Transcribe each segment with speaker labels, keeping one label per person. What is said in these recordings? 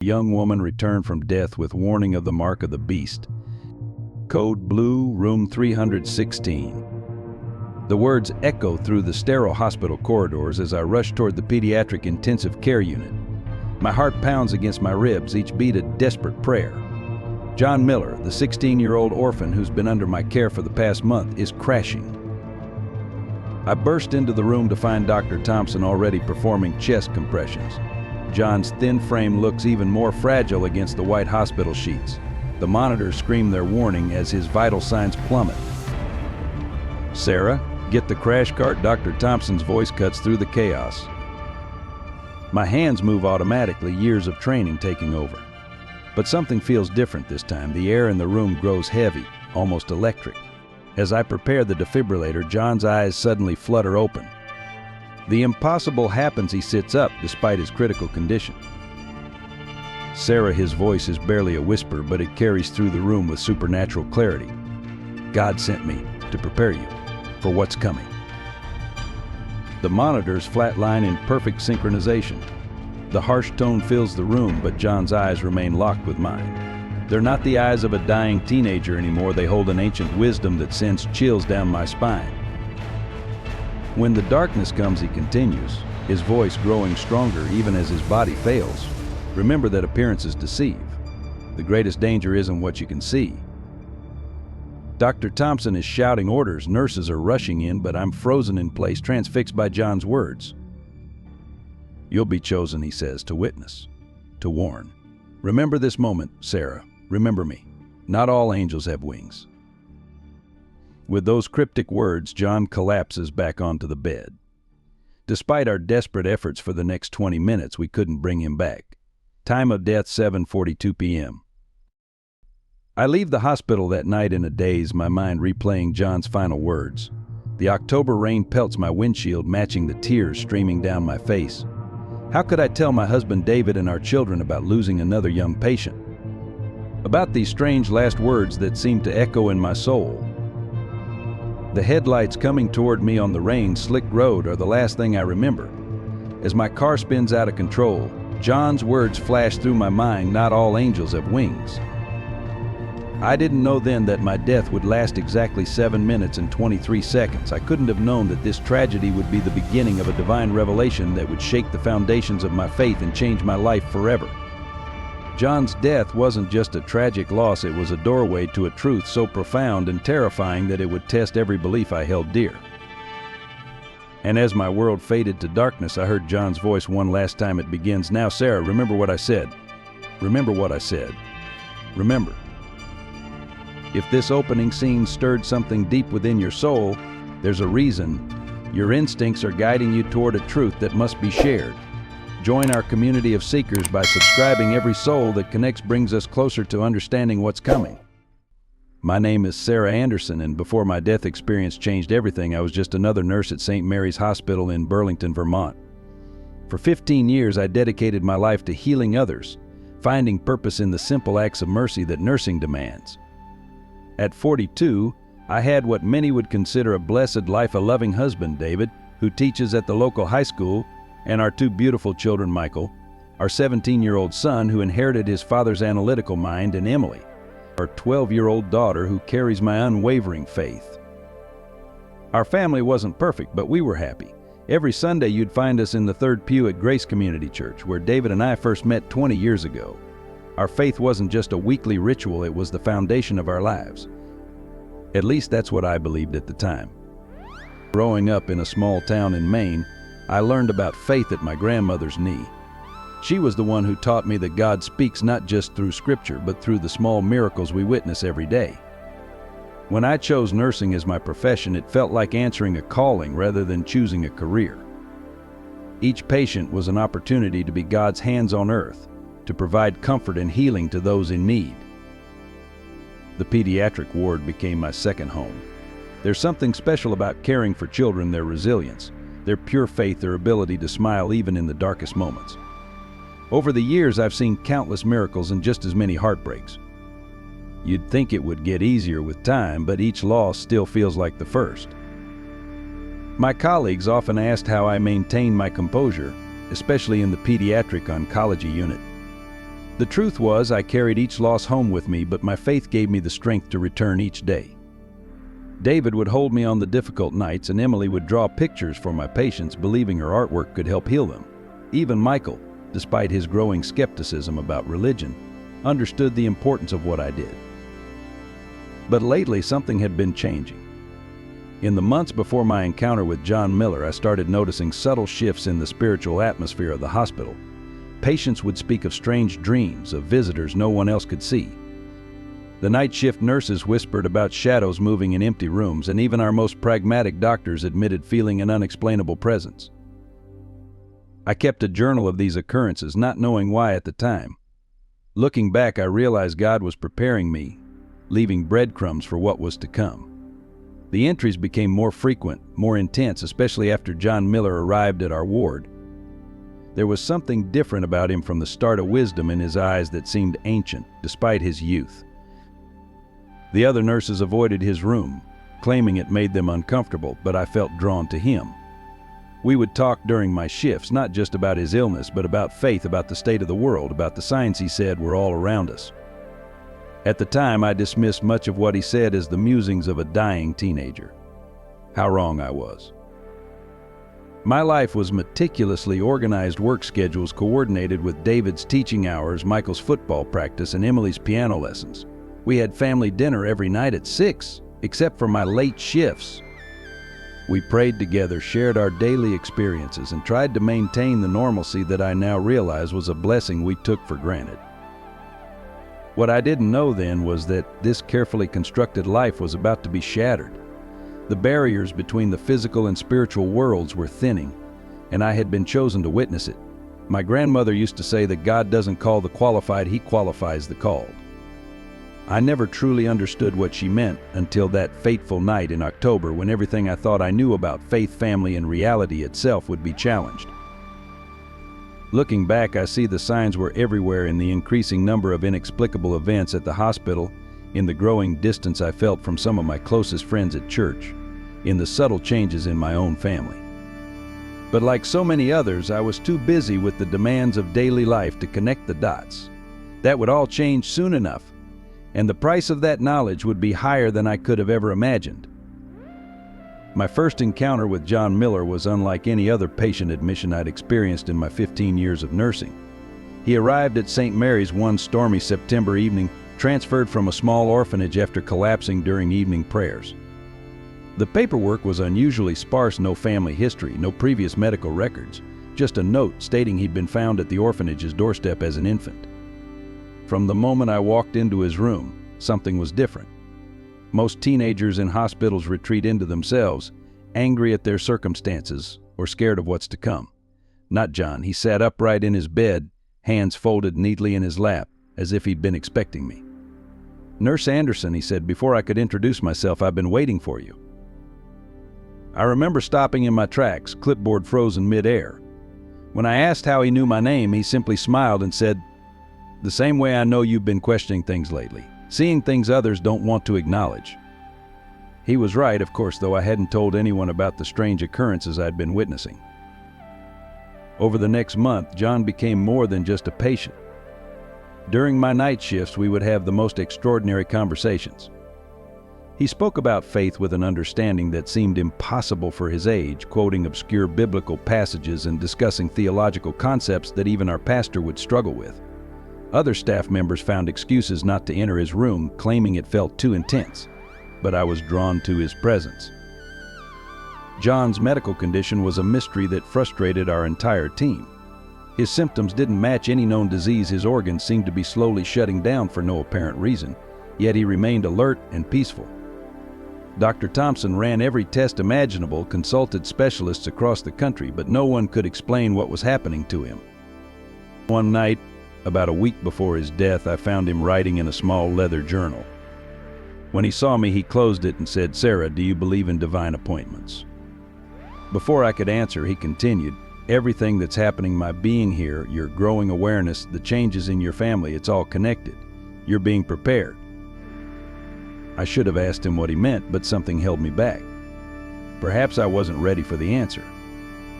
Speaker 1: A young woman returned from death with warning of the mark of the beast. Code blue, room 316. The words echo through the sterile hospital corridors as I rush toward the pediatric intensive care unit. My heart pounds against my ribs, each beat a desperate prayer. John Miller, the 16-year-old orphan who's been under my care for the past month, is crashing. I burst into the room to find Dr. Thompson already performing chest compressions. John's thin frame looks even more fragile against the white hospital sheets. The monitors scream their warning as his vital signs plummet. "Sarah, get the crash cart." Dr. Thompson's voice cuts through the chaos. My hands move automatically, years of training taking over. But something feels different this time. The air in the room grows heavy, almost electric. As I prepare the defibrillator, John's eyes suddenly flutter open. The impossible happens. He sits up despite his critical condition. "Sarah," his voice is barely a whisper, but it carries through the room with supernatural clarity. "God sent me to prepare you for what's coming." The monitors flatline in perfect synchronization. The harsh tone fills the room, but John's eyes remain locked with mine. They're not the eyes of a dying teenager anymore. They hold an ancient wisdom that sends chills down my spine. When the darkness comes, he continues, his voice growing stronger even as his body fails. "Remember that appearances deceive. The greatest danger isn't what you can see." Dr. Thompson is shouting orders. Nurses are rushing in, but I'm frozen in place, transfixed by John's words. "You'll be chosen," he says, "to witness, to warn. Remember this moment, Sarah. Remember me. Not all angels have wings." With those cryptic words, John collapses back onto the bed. Despite our desperate efforts for the next 20 minutes, we couldn't bring him back. Time of death, 7:42 p.m. I leave the hospital that night in a daze, my mind replaying John's final words. The October rain pelts my windshield, matching the tears streaming down my face. How could I tell my husband David and our children about losing another young patient? About these strange last words that seemed to echo in my soul. The headlights coming toward me on the rain-slicked road are the last thing I remember. As my car spins out of control, John's words flash through my mind, "Not all angels have wings." I didn't know then that my death would last exactly 7 minutes and 23 seconds. I couldn't have known that this tragedy would be the beginning of a divine revelation that would shake the foundations of my faith and change my life forever. John's death wasn't just a tragic loss, it was a doorway to a truth so profound and terrifying that it would test every belief I held dear. And as my world faded to darkness, I heard John's voice one last time. It begins, "Now, Sarah, remember what I said. Remember what I said. Remember." If this opening scene stirred something deep within your soul, there's a reason. Your instincts are guiding you toward a truth that must be shared. Join our community of seekers by subscribing. Every soul that connects brings us closer to understanding what's coming. My name is Sarah Anderson, and before my death experience changed everything, I was just another nurse at St. Mary's Hospital in Burlington, Vermont. For 15 years, I dedicated my life to healing others, finding purpose in the simple acts of mercy that nursing demands. At 42, I had what many would consider a blessed life: a loving husband, David, who teaches at the local high school, and our two beautiful children, Michael, our 17-year-old son who inherited his father's analytical mind, and Emily, our 12-year-old daughter who carries my unwavering faith. Our family wasn't perfect, but we were happy. Every Sunday you'd find us in the third pew at Grace Community Church, where David and I first met 20 years ago. Our faith wasn't just a weekly ritual, it was the foundation of our lives. At least that's what I believed at the time. Growing up in a small town in Maine, I learned about faith at my grandmother's knee. She was the one who taught me that God speaks not just through Scripture, but through the small miracles we witness every day. When I chose nursing as my profession, it felt like answering a calling rather than choosing a career. Each patient was an opportunity to be God's hands on earth, to provide comfort and healing to those in need. The pediatric ward became my second home. There's something special about caring for children, their resilience, their pure faith, their ability to smile even in the darkest moments. Over the years, I've seen countless miracles and just as many heartbreaks. You'd think it would get easier with time, but each loss still feels like the first. My colleagues often asked how I maintained my composure, especially in the pediatric oncology unit. The truth was, I carried each loss home with me, but my faith gave me the strength to return each day. David would hold me on the difficult nights, and Emily would draw pictures for my patients, believing her artwork could help heal them. Even Michael, despite his growing skepticism about religion, understood the importance of what I did. But lately, something had been changing. In the months before my encounter with John Miller, I started noticing subtle shifts in the spiritual atmosphere of the hospital. Patients would speak of strange dreams, of visitors no one else could see. The night shift nurses whispered about shadows moving in empty rooms, and even our most pragmatic doctors admitted feeling an unexplainable presence. I kept a journal of these occurrences, not knowing why at the time. Looking back, I realized God was preparing me, leaving breadcrumbs for what was to come. The entries became more frequent, more intense, especially after John Miller arrived at our ward. There was something different about him, from the start, of wisdom in his eyes that seemed ancient, despite his youth. The other nurses avoided his room, claiming it made them uncomfortable, but I felt drawn to him. We would talk during my shifts, not just about his illness, but about faith, about the state of the world, about the signs he said were all around us. At the time, I dismissed much of what he said as the musings of a dying teenager. How wrong I was. My life was meticulously organized work schedules coordinated with David's teaching hours, Michael's football practice, and Emily's piano lessons. We had family dinner every night at 6, except for my late shifts. We prayed together, shared our daily experiences, and tried to maintain the normalcy that I now realize was a blessing we took for granted. What I didn't know then was that this carefully constructed life was about to be shattered. The barriers between the physical and spiritual worlds were thinning, and I had been chosen to witness it. My grandmother used to say that God doesn't call the qualified, He qualifies the called. I never truly understood what she meant until that fateful night in October, when everything I thought I knew about faith, family, and reality itself would be challenged. Looking back, I see the signs were everywhere in the increasing number of inexplicable events at the hospital, in the growing distance I felt from some of my closest friends at church, in the subtle changes in my own family. But like so many others, I was too busy with the demands of daily life to connect the dots. That would all change soon enough, and the price of that knowledge would be higher than I could have ever imagined. My first encounter with John Miller was unlike any other patient admission I'd experienced in my 15 years of nursing. He arrived at St. Mary's one stormy September evening, transferred from a small orphanage after collapsing during evening prayers. The paperwork was unusually sparse: no family history, no previous medical records, just a note stating he'd been found at the orphanage's doorstep as an infant. From the moment I walked into his room, something was different. Most teenagers in hospitals retreat into themselves, angry at their circumstances or scared of what's to come. Not John. He sat upright in his bed, hands folded neatly in his lap, as if he'd been expecting me. "Nurse Anderson," he said, "before I could introduce myself, I've been waiting for you." I remember stopping in my tracks, clipboard frozen mid-air. When I asked how he knew my name, he simply smiled and said, "The same way I know you've been questioning things lately, seeing things others don't want to acknowledge." He was right, of course, though I hadn't told anyone about the strange occurrences I'd been witnessing. Over the next month, John became more than just a patient. During my night shifts, we would have the most extraordinary conversations. He spoke about faith with an understanding that seemed impossible for his age, quoting obscure biblical passages and discussing theological concepts that even our pastor would struggle with. Other staff members found excuses not to enter his room, claiming it felt too intense, but I was drawn to his presence. John's medical condition was a mystery that frustrated our entire team. His symptoms didn't match any known disease. His organs seemed to be slowly shutting down for no apparent reason, yet he remained alert and peaceful. Dr. Thompson ran every test imaginable, consulted specialists across the country, but no one could explain what was happening to him. One night, about a week before his death, I found him writing in a small leather journal. When he saw me, he closed it and said, "Sarah, do you believe in divine appointments?" Before I could answer, he continued, "Everything that's happening, my being here, your growing awareness, the changes in your family, it's all connected. You're being prepared." I should have asked him what he meant, but something held me back. Perhaps I wasn't ready for the answer.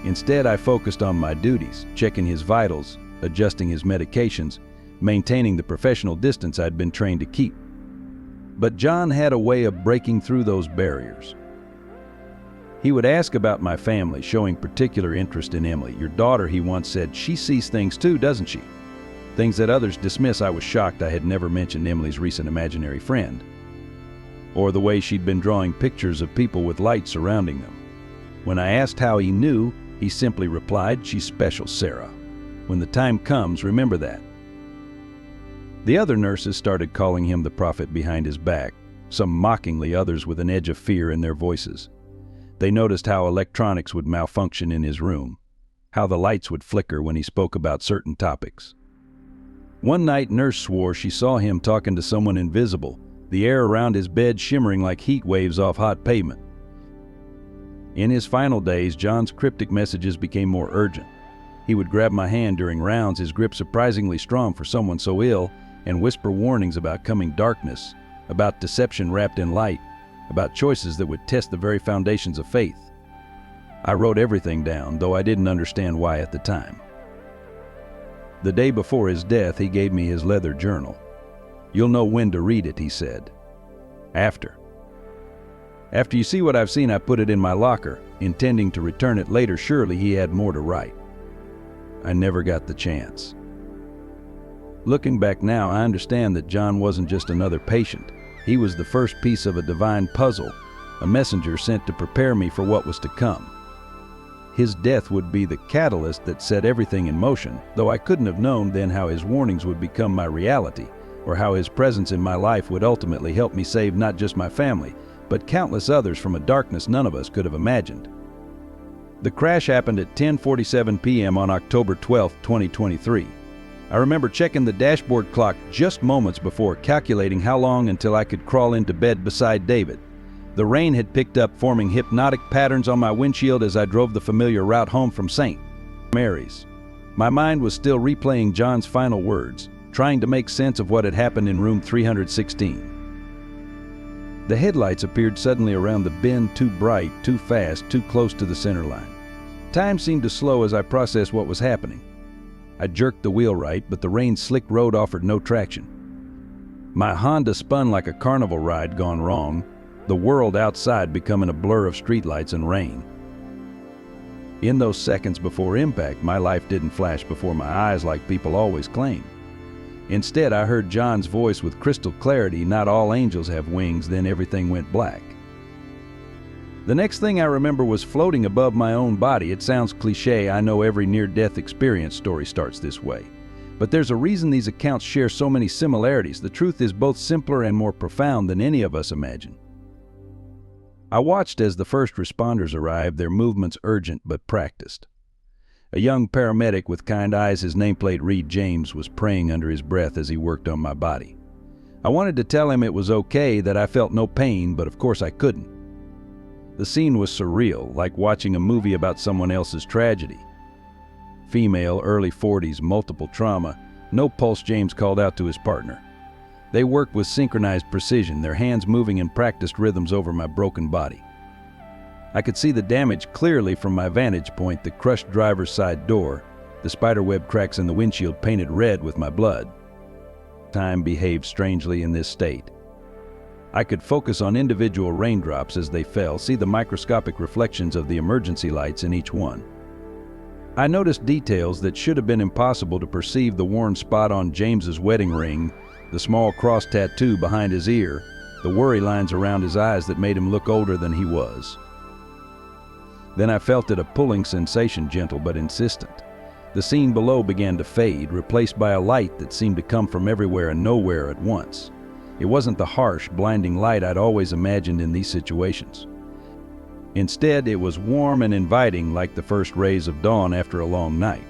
Speaker 1: Instead, I focused on my duties, checking his vitals, adjusting his medications, maintaining the professional distance I'd been trained to keep. But John had a way of breaking through those barriers. He would ask about my family, showing particular interest in Emily. "Your daughter," he once said, "she sees things too, doesn't she?" Things that others dismiss. I was shocked I had never mentioned Emily's recent imaginary friend, or the way she'd been drawing pictures of people with light surrounding them. When I asked how he knew, he simply replied, "She's special, Sarah. When the time comes, remember that." The other nurses started calling him the prophet behind his back, some mockingly, others with an edge of fear in their voices. They noticed how electronics would malfunction in his room, how the lights would flicker when he spoke about certain topics. One night, Nurse swore she saw him talking to someone invisible, the air around his bed shimmering like heat waves off hot pavement. In his final days, John's cryptic messages became more urgent. He would grab my hand during rounds, his grip surprisingly strong for someone so ill, and whisper warnings about coming darkness, about deception wrapped in light, about choices that would test the very foundations of faith. I wrote everything down, though I didn't understand why at the time. The day before his death, he gave me his leather journal. "You'll know when to read it," he said. After you see what I've seen, I put it in my locker, intending to return it later. Surely he had more to write. I never got the chance. Looking back now, I understand that John wasn't just another patient. He was the first piece of a divine puzzle, a messenger sent to prepare me for what was to come. His death would be the catalyst that set everything in motion, though I couldn't have known then how his warnings would become my reality, or how his presence in my life would ultimately help me save not just my family, but countless others from a darkness none of us could have imagined. The crash happened at 10:47 p.m. on October 12, 2023. I remember checking the dashboard clock just moments before, calculating how long until I could crawl into bed beside David. The rain had picked up, forming hypnotic patterns on my windshield as I drove the familiar route home from St. Mary's. My mind was still replaying John's final words, trying to make sense of what had happened in room 316. The headlights appeared suddenly around the bend, too bright, too fast, too close to the center line. Time seemed to slow as I processed what was happening. I jerked the wheel right, but the rain-slicked road offered no traction. My Honda spun like a carnival ride gone wrong, the world outside becoming a blur of streetlights and rain. In those seconds before impact, my life didn't flash before my eyes like people always claim. Instead, I heard John's voice with crystal clarity, "Not all angels have wings," then everything went black. The next thing I remember was floating above my own body. It sounds cliche, I know every near-death experience story starts this way. But there's a reason these accounts share so many similarities. The truth is both simpler and more profound than any of us imagine. I watched as the first responders arrived, their movements urgent but practiced. A young paramedic with kind eyes, his nameplate read James, was praying under his breath as he worked on my body. I wanted to tell him it was okay, that I felt no pain, but of course I couldn't. The scene was surreal, like watching a movie about someone else's tragedy. Female, early 40s, multiple trauma, no pulse. James called out to his partner. They worked with synchronized precision, their hands moving in practiced rhythms over my broken body. I could see the damage clearly from my vantage point, the crushed driver's side door, the spiderweb cracks in the windshield painted red with my blood. Time behaved strangely in this state. I could focus on individual raindrops as they fell, see the microscopic reflections of the emergency lights in each one. I noticed details that should have been impossible to perceive: the worn spot on James's wedding ring, the small cross tattoo behind his ear, the worry lines around his eyes that made him look older than he was. Then I felt it, a pulling sensation, gentle but insistent. The scene below began to fade, replaced by a light that seemed to come from everywhere and nowhere at once. It wasn't the harsh, blinding light I'd always imagined in these situations. Instead, it was warm and inviting, like the first rays of dawn after a long night.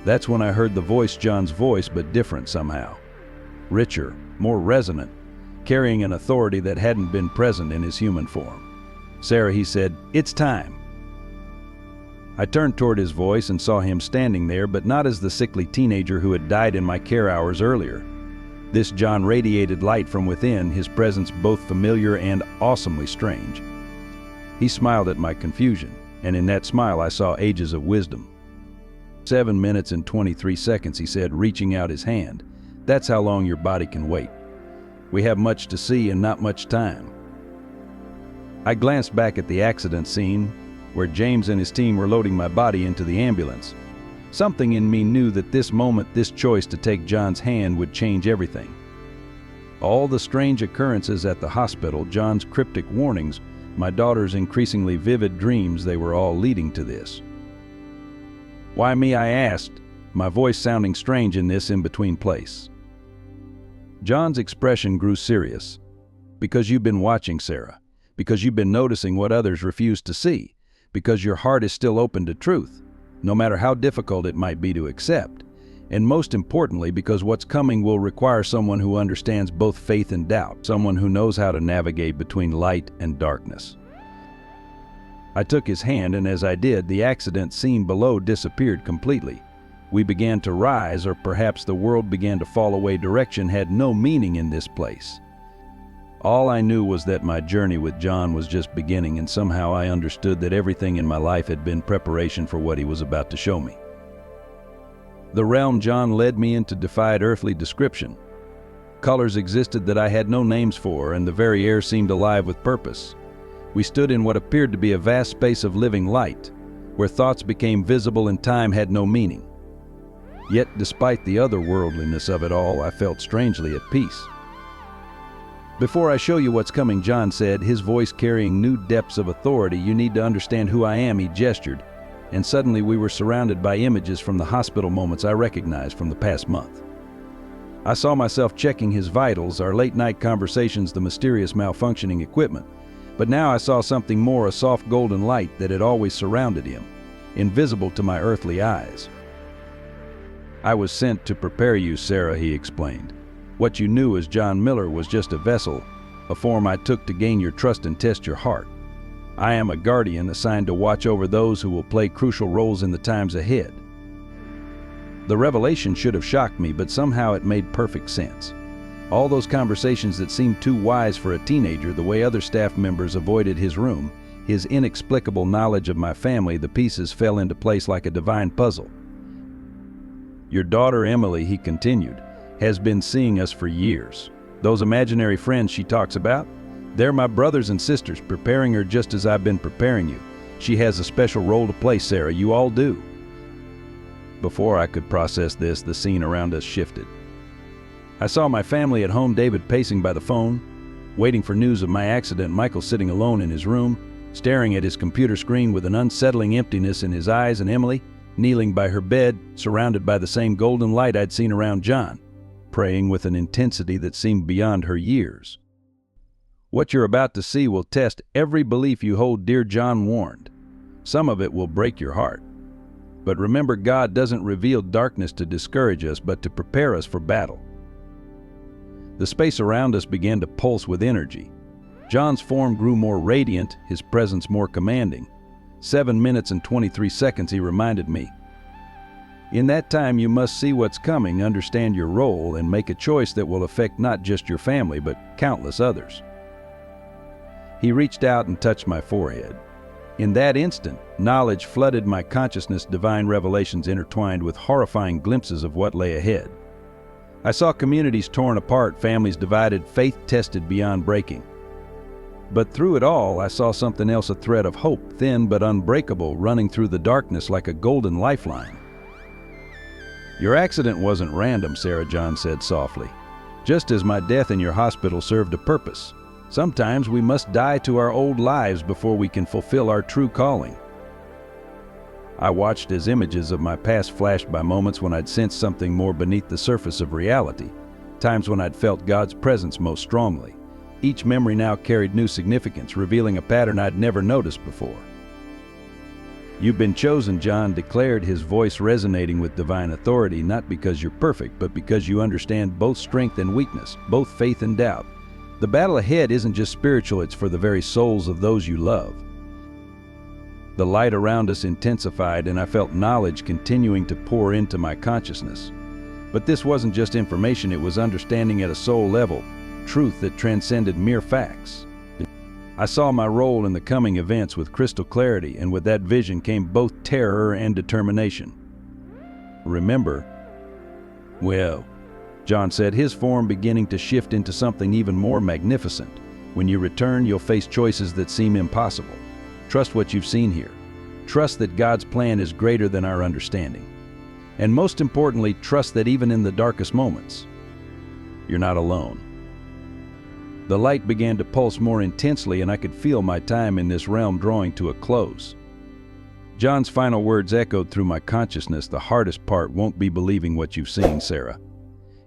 Speaker 1: That's when I heard the voice, John's voice, but different somehow. Richer, more resonant, carrying an authority that hadn't been present in his human form. "Sarah," he said, "it's time." I turned toward his voice and saw him standing there, but not as the sickly teenager who had died in my care hours earlier. This John radiated light from within, his presence both familiar and awesomely strange. He smiled at my confusion, and in that smile I saw ages of wisdom. 7 minutes and 23 seconds, he said, reaching out his hand. That's how long your body can wait. We have much to see and not much time. I glanced back at the accident scene, where James and his team were loading my body into the ambulance. Something in me knew that this moment, this choice to take John's hand would change everything. All the strange occurrences at the hospital, John's cryptic warnings, my daughter's increasingly vivid dreams, they were all leading to this. Why me, I asked, my voice sounding strange in this in-between place. John's expression grew serious. Because you've been watching, Sarah. Because you've been noticing what others refuse to see. Because your heart is still open to truth, no matter how difficult it might be to accept. And most importantly, because what's coming will require someone who understands both faith and doubt, someone who knows how to navigate between light and darkness. I took his hand, and as I did, the accident scene below disappeared completely. We began to rise, or perhaps the world began to fall away. Direction had no meaning in this place. All I knew was that my journey with John was just beginning, and somehow I understood that everything in my life had been preparation for what he was about to show me. The realm John led me into defied earthly description. Colors existed that I had no names for, and the very air seemed alive with purpose. We stood in what appeared to be a vast space of living light, where thoughts became visible and time had no meaning. Yet, despite the otherworldliness of it all, I felt strangely at peace. Before I show you what's coming, John said, his voice carrying new depths of authority, you need to understand who I am, he gestured. And suddenly we were surrounded by images from the hospital moments I recognized from the past month. I saw myself checking his vitals, our late-night conversations, the mysterious malfunctioning equipment. But now I saw something more, a soft golden light that had always surrounded him, invisible to my earthly eyes. I was sent to prepare you, Sarah, he explained. What you knew as John Miller was just a vessel, a form I took to gain your trust and test your heart. I am a guardian assigned to watch over those who will play crucial roles in the times ahead. The revelation should have shocked me, but somehow it made perfect sense. All those conversations that seemed too wise for a teenager, the way other staff members avoided his room, his inexplicable knowledge of my family, the pieces fell into place like a divine puzzle. Your daughter Emily, he continued, has been seeing us for years. Those imaginary friends she talks about, they're my brothers and sisters, preparing her just as I've been preparing you. She has a special role to play, Sarah, you all do. Before I could process this, the scene around us shifted. I saw my family at home, David pacing by the phone, waiting for news of my accident, Michael sitting alone in his room, staring at his computer screen with an unsettling emptiness in his eyes, and Emily, kneeling by her bed, surrounded by the same golden light I'd seen around John, praying with an intensity that seemed beyond her years. What you're about to see will test every belief you hold dear, John warned. Some of it will break your heart. But remember, God doesn't reveal darkness to discourage us, but to prepare us for battle. The space around us began to pulse with energy. John's form grew more radiant, his presence more commanding. 7 minutes and 23 seconds, he reminded me. In that time, you must see what's coming, understand your role, and make a choice that will affect not just your family, but countless others. He reached out and touched my forehead. In that instant, knowledge flooded my consciousness, divine revelations intertwined with horrifying glimpses of what lay ahead. I saw communities torn apart, families divided, faith tested beyond breaking. But through it all, I saw something else, a thread of hope, thin but unbreakable, running through the darkness like a golden lifeline. Your accident wasn't random, Sarah, John said softly. Just as my death in your hospital served a purpose. Sometimes we must die to our old lives before we can fulfill our true calling. I watched as images of my past flashed by, moments when I'd sensed something more beneath the surface of reality, times when I'd felt God's presence most strongly. Each memory now carried new significance, revealing a pattern I'd never noticed before. You've been chosen, John declared, his voice resonating with divine authority, not because you're perfect, but because you understand both strength and weakness, both faith and doubt. The battle ahead isn't just spiritual, it's for the very souls of those you love. The light around us intensified, and I felt knowledge continuing to pour into my consciousness. But this wasn't just information, it was understanding at a soul level, truth that transcended mere facts. I saw my role in the coming events with crystal clarity, and with that vision came both terror and determination. remember. Well, John said, his form beginning to shift into something even more magnificent. When you return, you'll face choices that seem impossible. Trust what you've seen here. Trust that God's plan is greater than our understanding. And most importantly, trust that even in the darkest moments, you're not alone. The light began to pulse more intensely, and I could feel my time in this realm drawing to a close. John's final words echoed through my consciousness. The hardest part won't be believing what you've seen, Sarah.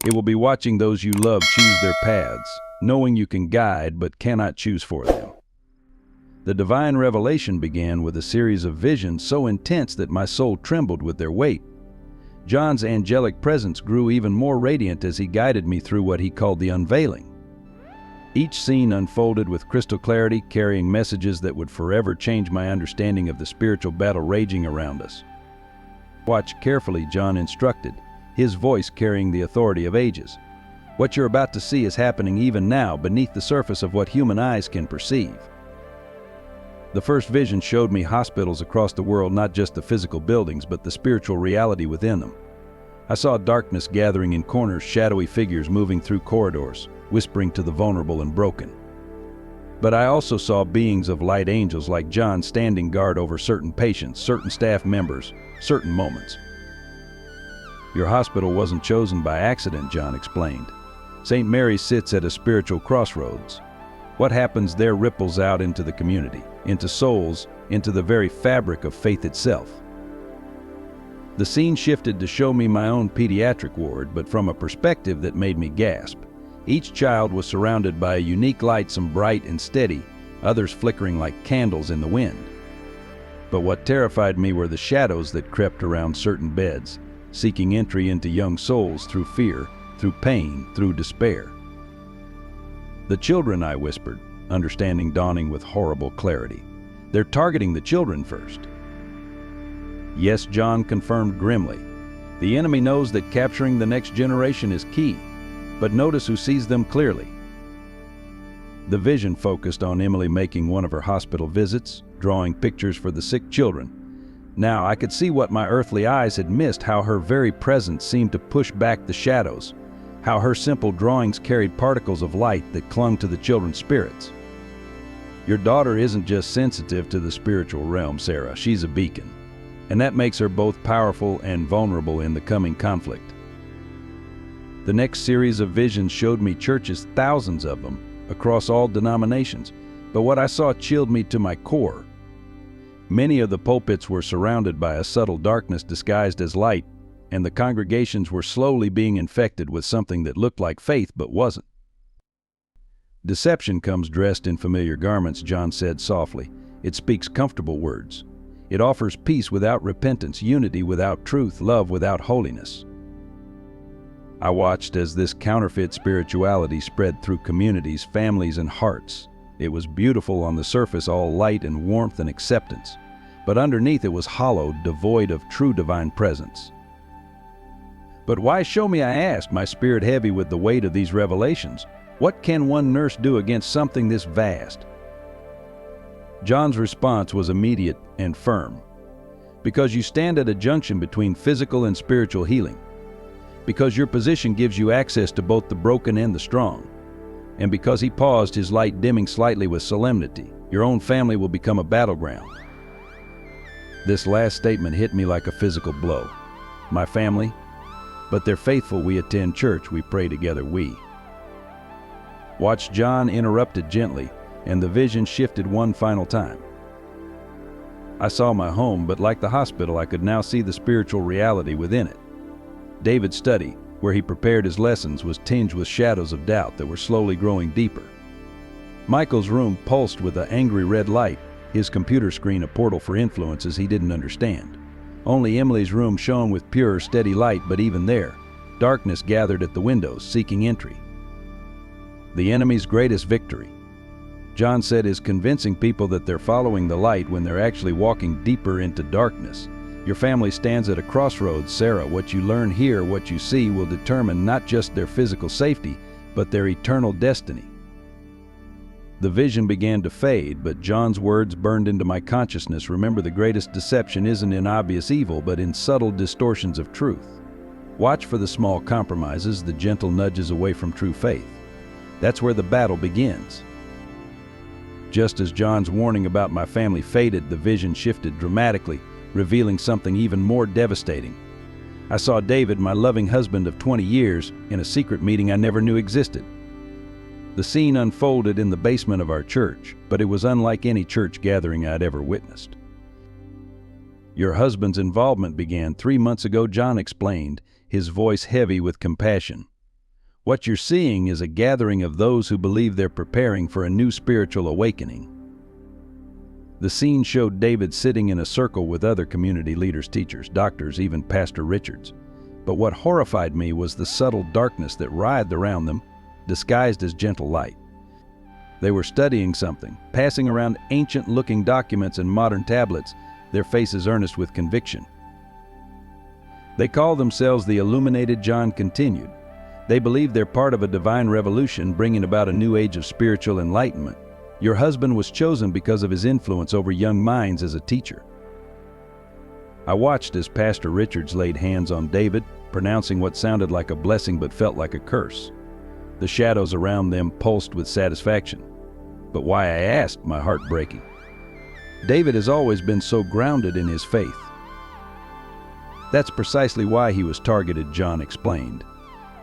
Speaker 1: It will be watching those you love choose their paths, knowing you can guide but cannot choose for them. The divine revelation began with a series of visions so intense that my soul trembled with their weight. John's angelic presence grew even more radiant as he guided me through what he called the unveiling. Each scene unfolded with crystal clarity, carrying messages that would forever change my understanding of the spiritual battle raging around us. Watch carefully, John instructed, his voice carrying the authority of ages. What you're about to see is happening even now, beneath the surface of what human eyes can perceive. The first vision showed me hospitals across the world, not just the physical buildings, but the spiritual reality within them. I saw darkness gathering in corners, shadowy figures moving through corridors, whispering to the vulnerable and broken. But I also saw beings of light, angels like John, standing guard over certain patients, certain staff members, certain moments. Your hospital wasn't chosen by accident, John explained. St. Mary's sits at a spiritual crossroads. What happens there ripples out into the community, into souls, into the very fabric of faith itself. The scene shifted to show me my own pediatric ward, but from a perspective that made me gasp. Each child was surrounded by a unique light, some bright and steady, others flickering like candles in the wind. But what terrified me were the shadows that crept around certain beds, seeking entry into young souls through fear, through pain, through despair. The children, I whispered, understanding dawning with horrible clarity. They're targeting the children first. Yes, John confirmed grimly. The enemy knows that capturing the next generation is key, but notice who sees them clearly. The vision focused on Emily making one of her hospital visits, drawing pictures for the sick children. Now I could see what my earthly eyes had missed, how her very presence seemed to push back the shadows, how her simple drawings carried particles of light that clung to the children's spirits. Your daughter isn't just sensitive to the spiritual realm, Sarah, she's a beacon. And that makes her both powerful and vulnerable in the coming conflict. The next series of visions showed me churches, thousands of them, across all denominations. But what I saw chilled me to my core. Many of the pulpits were surrounded by a subtle darkness disguised as light, and the congregations were slowly being infected with something that looked like faith but wasn't. Deception comes dressed in familiar garments, John said softly. It speaks comfortable words. It offers peace without repentance, unity without truth, love without holiness. I watched as this counterfeit spirituality spread through communities, families, and hearts. It was beautiful on the surface, all light and warmth and acceptance. But underneath it was hollow, devoid of true divine presence. But why show me, I asked, my spirit heavy with the weight of these revelations. What can one nurse do against something this vast? John's response was immediate and firm. Because you stand at a junction between physical and spiritual healing. Because your position gives you access to both the broken and the strong. And because he paused, his light dimming slightly with solemnity, your own family will become a battleground. This last statement hit me like a physical blow. My family? But they're faithful, we attend church, we pray together, we. Watch, John interrupted gently, and the vision shifted one final time. I saw my home, but like the hospital, I could now see the spiritual reality within it. David's study, where he prepared his lessons, was tinged with shadows of doubt that were slowly growing deeper. Michael's room pulsed with an angry red light, his computer screen a portal for influences he didn't understand. Only Emily's room shone with pure, steady light, but even there, darkness gathered at the windows, seeking entry. The enemy's greatest victory, John said, is convincing people that they're following the light when they're actually walking deeper into darkness. Your family stands at a crossroads, Sarah. What you learn here, what you see, will determine not just their physical safety, but their eternal destiny. The vision began to fade, but John's words burned into my consciousness. Remember, the greatest deception isn't in obvious evil, but in subtle distortions of truth. Watch for the small compromises, the gentle nudges away from true faith. That's where the battle begins. Just as John's warning about my family faded, the vision shifted dramatically, revealing something even more devastating. I saw David, my loving husband of 20 years, in a secret meeting I never knew existed. The scene unfolded in the basement of our church, but it was unlike any church gathering I'd ever witnessed. Your husband's involvement began 3 months ago, John explained, his voice heavy with compassion. What you're seeing is a gathering of those who believe they're preparing for a new spiritual awakening. The scene showed David sitting in a circle with other community leaders, teachers, doctors, even Pastor Richards. But what horrified me was the subtle darkness that writhed around them, disguised as gentle light. They were studying something, passing around ancient-looking documents and modern tablets, their faces earnest with conviction. They call themselves the Illuminated, John continued. They believe they're part of a divine revolution bringing about a new age of spiritual enlightenment. Your husband was chosen because of his influence over young minds as a teacher. I watched as Pastor Richards laid hands on David, pronouncing what sounded like a blessing but felt like a curse. The shadows around them pulsed with satisfaction. But why, I asked, my heart breaking. David has always been so grounded in his faith. That's precisely why he was targeted, John explained.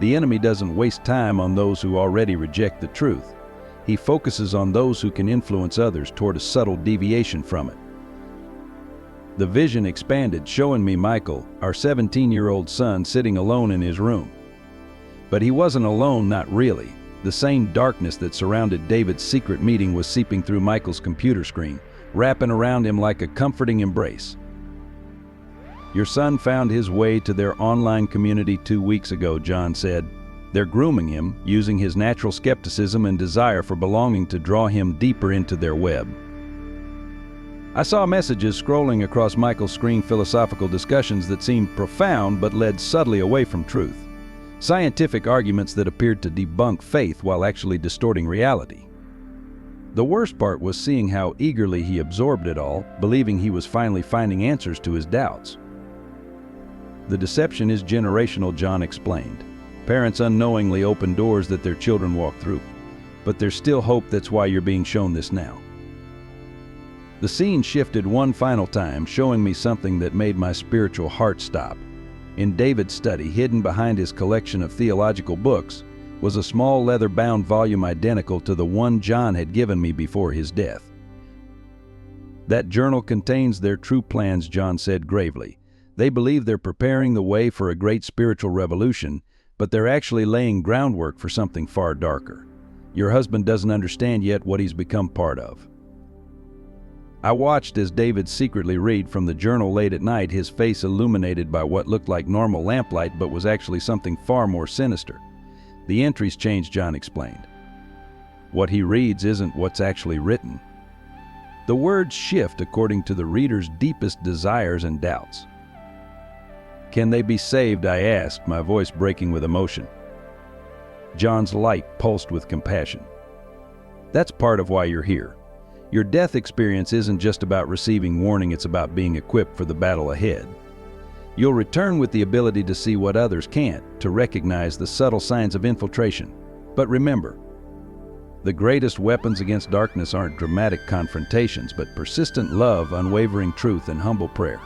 Speaker 1: The enemy doesn't waste time on those who already reject the truth. He focuses on those who can influence others toward a subtle deviation from it. The vision expanded, showing me Michael, our 17-year-old son, sitting alone in his room. But he wasn't alone, not really. The same darkness that surrounded David's secret meeting was seeping through Michael's computer screen, wrapping around him like a comforting embrace. Your son found his way to their online community 2 weeks ago, John said. They're grooming him, using his natural skepticism and desire for belonging to draw him deeper into their web. I saw messages scrolling across Michael's screen, philosophical discussions that seemed profound but led subtly away from truth. Scientific arguments that appeared to debunk faith while actually distorting reality. The worst part was seeing how eagerly he absorbed it all, believing he was finally finding answers to his doubts. The deception is generational, John explained. Parents unknowingly open doors that their children walk through. But there's still hope. That's why you're being shown this now. The scene shifted one final time, showing me something that made my spiritual heart stop. In David's study, hidden behind his collection of theological books, was a small leather-bound volume identical to the one John had given me before his death. That journal contains their true plans, John said gravely. They believe they're preparing the way for a great spiritual revolution, but they're actually laying groundwork for something far darker. Your husband doesn't understand yet what he's become part of. I watched as David secretly read from the journal late at night, his face illuminated by what looked like normal lamplight but was actually something far more sinister. The entries changed, John explained. What he reads isn't what's actually written. The words shift according to the reader's deepest desires and doubts. Can they be saved, I asked, my voice breaking with emotion. John's light pulsed with compassion. That's part of why you're here. Your death experience isn't just about receiving warning, it's about being equipped for the battle ahead. You'll return with the ability to see what others can't, to recognize the subtle signs of infiltration. But remember, the greatest weapons against darkness aren't dramatic confrontations, but persistent love, unwavering truth, and humble prayer.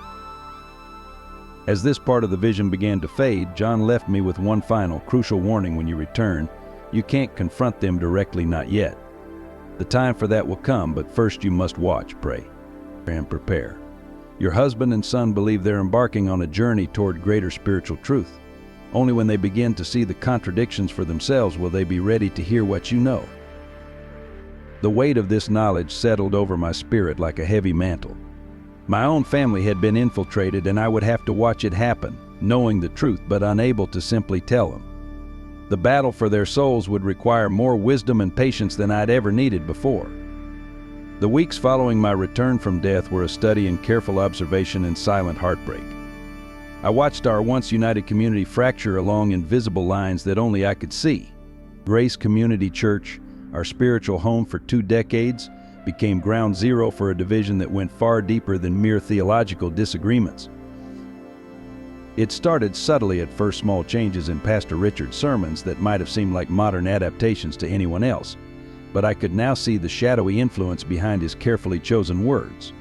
Speaker 1: As this part of the vision began to fade, John left me with one final, crucial warning: when you return, you can't confront them directly, not yet. The time for that will come, but first you must watch, pray, and prepare. Your husband and son believe they're embarking on a journey toward greater spiritual truth. Only when they begin to see the contradictions for themselves will they be ready to hear what you know. The weight of this knowledge settled over my spirit like a heavy mantle. My own family had been infiltrated, and I would have to watch it happen, knowing the truth but unable to simply tell them. The battle for their souls would require more wisdom and patience than I'd ever needed before. The weeks following my return from death were a study in careful observation and silent heartbreak. I watched our once united community fracture along invisible lines that only I could see. Grace Community Church, our spiritual home for 2 decades, became ground zero for a division that went far deeper than mere theological disagreements. It started subtly at first, small changes in Pastor Richard's sermons that might have seemed like modern adaptations to anyone else, but I could now see the shadowy influence behind his carefully chosen words.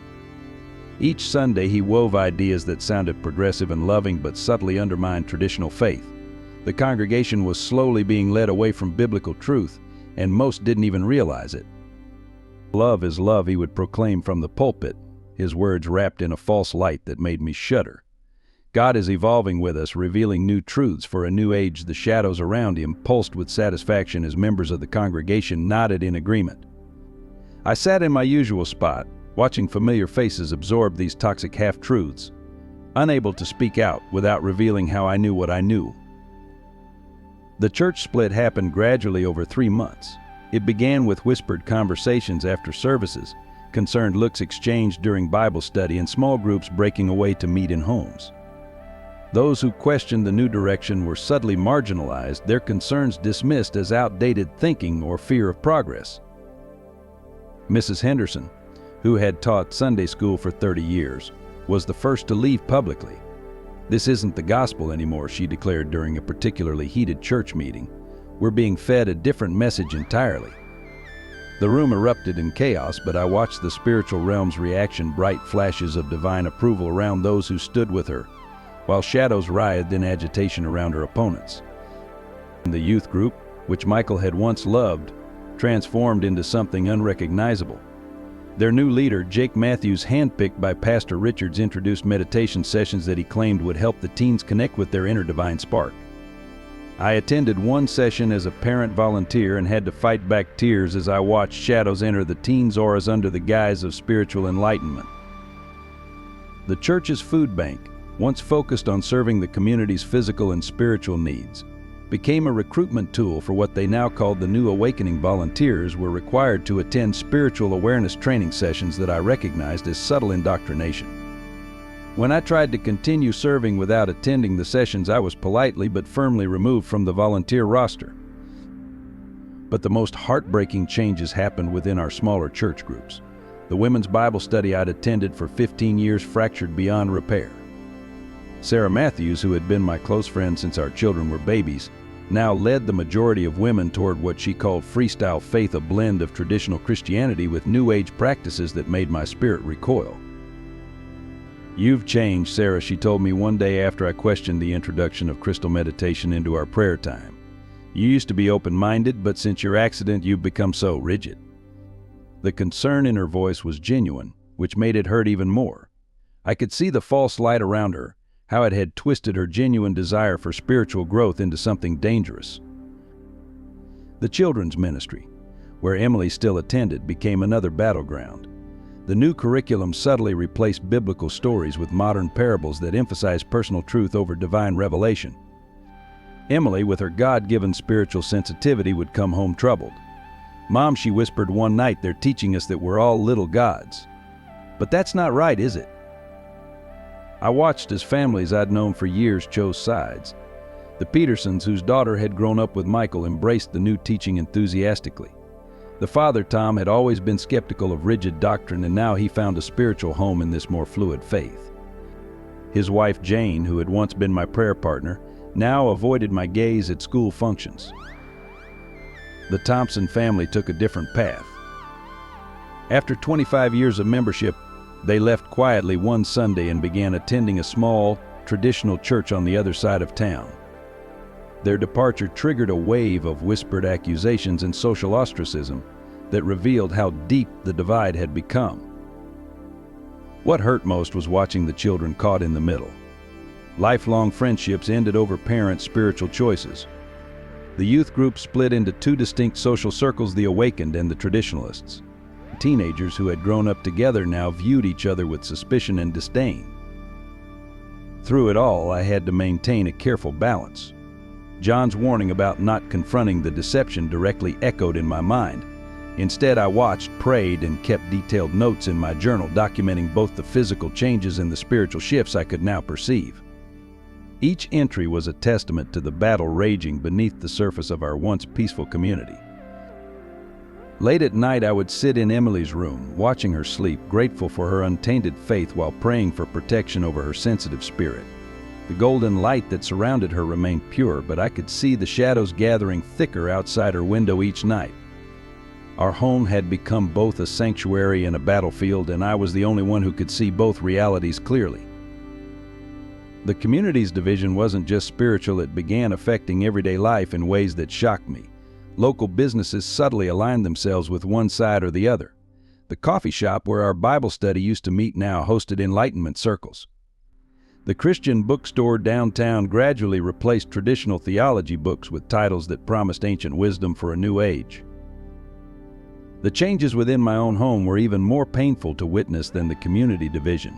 Speaker 1: Each Sunday he wove ideas that sounded progressive and loving but subtly undermined traditional faith. The congregation was slowly being led away from biblical truth, and most didn't even realize it. "Love is love," he would proclaim from the pulpit, his words wrapped in a false light that made me shudder. God is evolving with us, revealing new truths for a new age. The shadows around him pulsed with satisfaction as members of the congregation nodded in agreement. I sat in my usual spot, watching familiar faces absorb these toxic half-truths, unable to speak out without revealing how I knew what I knew. The church split happened gradually over 3 months. It began with whispered conversations after services, concerned looks exchanged during Bible study, and small groups breaking away to meet in homes. Those who questioned the new direction were subtly marginalized, their concerns dismissed as outdated thinking or fear of progress. Mrs. Henderson, who had taught Sunday school for 30 years, was the first to leave publicly. "This isn't the gospel anymore," she declared during a particularly heated church meeting. "We're being fed a different message entirely." The room erupted in chaos, but I watched the spiritual realm's reaction, bright flashes of divine approval around those who stood with her, while shadows writhed in agitation around her opponents. The youth group, which Michael had once loved, transformed into something unrecognizable. Their new leader, Jake Matthews, handpicked by Pastor Richards, introduced meditation sessions that he claimed would help the teens connect with their inner divine spark. I attended one session as a parent volunteer and had to fight back tears as I watched shadows enter the teens' auras under the guise of spiritual enlightenment. The church's food bank, once focused on serving the community's physical and spiritual needs, became a recruitment tool for what they now called the New Awakening. Volunteers were required to attend spiritual awareness training sessions that I recognized as subtle indoctrination. When I tried to continue serving without attending the sessions, I was politely but firmly removed from the volunteer roster. But the most heartbreaking changes happened within our smaller church groups. The women's Bible study I'd attended for 15 years fractured beyond repair. Sarah Matthews, who had been my close friend since our children were babies, now led the majority of women toward what she called freestyle faith, a blend of traditional Christianity with New Age practices that made my spirit recoil. "You've changed, Sarah," she told me one day after I questioned the introduction of crystal meditation into our prayer time. "You used to be open-minded, but since your accident you've become so rigid." The concern in her voice was genuine, which made it hurt even more. I could see the false light around her, how it had twisted her genuine desire for spiritual growth into something dangerous. The children's ministry, where Emily still attended, became another battleground. The new curriculum subtly replaced biblical stories with modern parables that emphasized personal truth over divine revelation. Emily, with her God-given spiritual sensitivity, would come home troubled. "Mom," she whispered one night, "they're teaching us that we're all little gods. But that's not right, is it?" I watched as families I'd known for years chose sides. The Petersons, whose daughter had grown up with Michael, embraced the new teaching enthusiastically. The father, Tom, had always been skeptical of rigid doctrine, and now he found a spiritual home in this more fluid faith. His wife, Jane, who had once been my prayer partner, now avoided my gaze at school functions. The Thompson family took a different path. After 25 years of membership, they left quietly one Sunday and began attending a small, traditional church on the other side of town. Their departure triggered a wave of whispered accusations and social ostracism that revealed how deep the divide had become. What hurt most was watching the children caught in the middle. Lifelong friendships ended over parents' spiritual choices. The youth group split into 2 distinct social circles, the awakened and the traditionalists. Teenagers who had grown up together now viewed each other with suspicion and disdain. Through it all, I had to maintain a careful balance. John's warning about not confronting the deception directly echoed in my mind. Instead, I watched, prayed, and kept detailed notes in my journal documenting both the physical changes and the spiritual shifts I could now perceive. Each entry was a testament to the battle raging beneath the surface of our once peaceful community. Late at night, I would sit in Emily's room, watching her sleep, grateful for her untainted faith while praying for protection over her sensitive spirit. The golden light that surrounded her remained pure, but I could see the shadows gathering thicker outside her window each night. Our home had become both a sanctuary and a battlefield, and I was the only one who could see both realities clearly. The community's division wasn't just spiritual, it began affecting everyday life in ways that shocked me. Local businesses subtly aligned themselves with one side or the other. The coffee shop where our Bible study used to meet now hosted enlightenment circles. The Christian bookstore downtown gradually replaced traditional theology books with titles that promised ancient wisdom for a new age. The changes within my own home were even more painful to witness than the community division.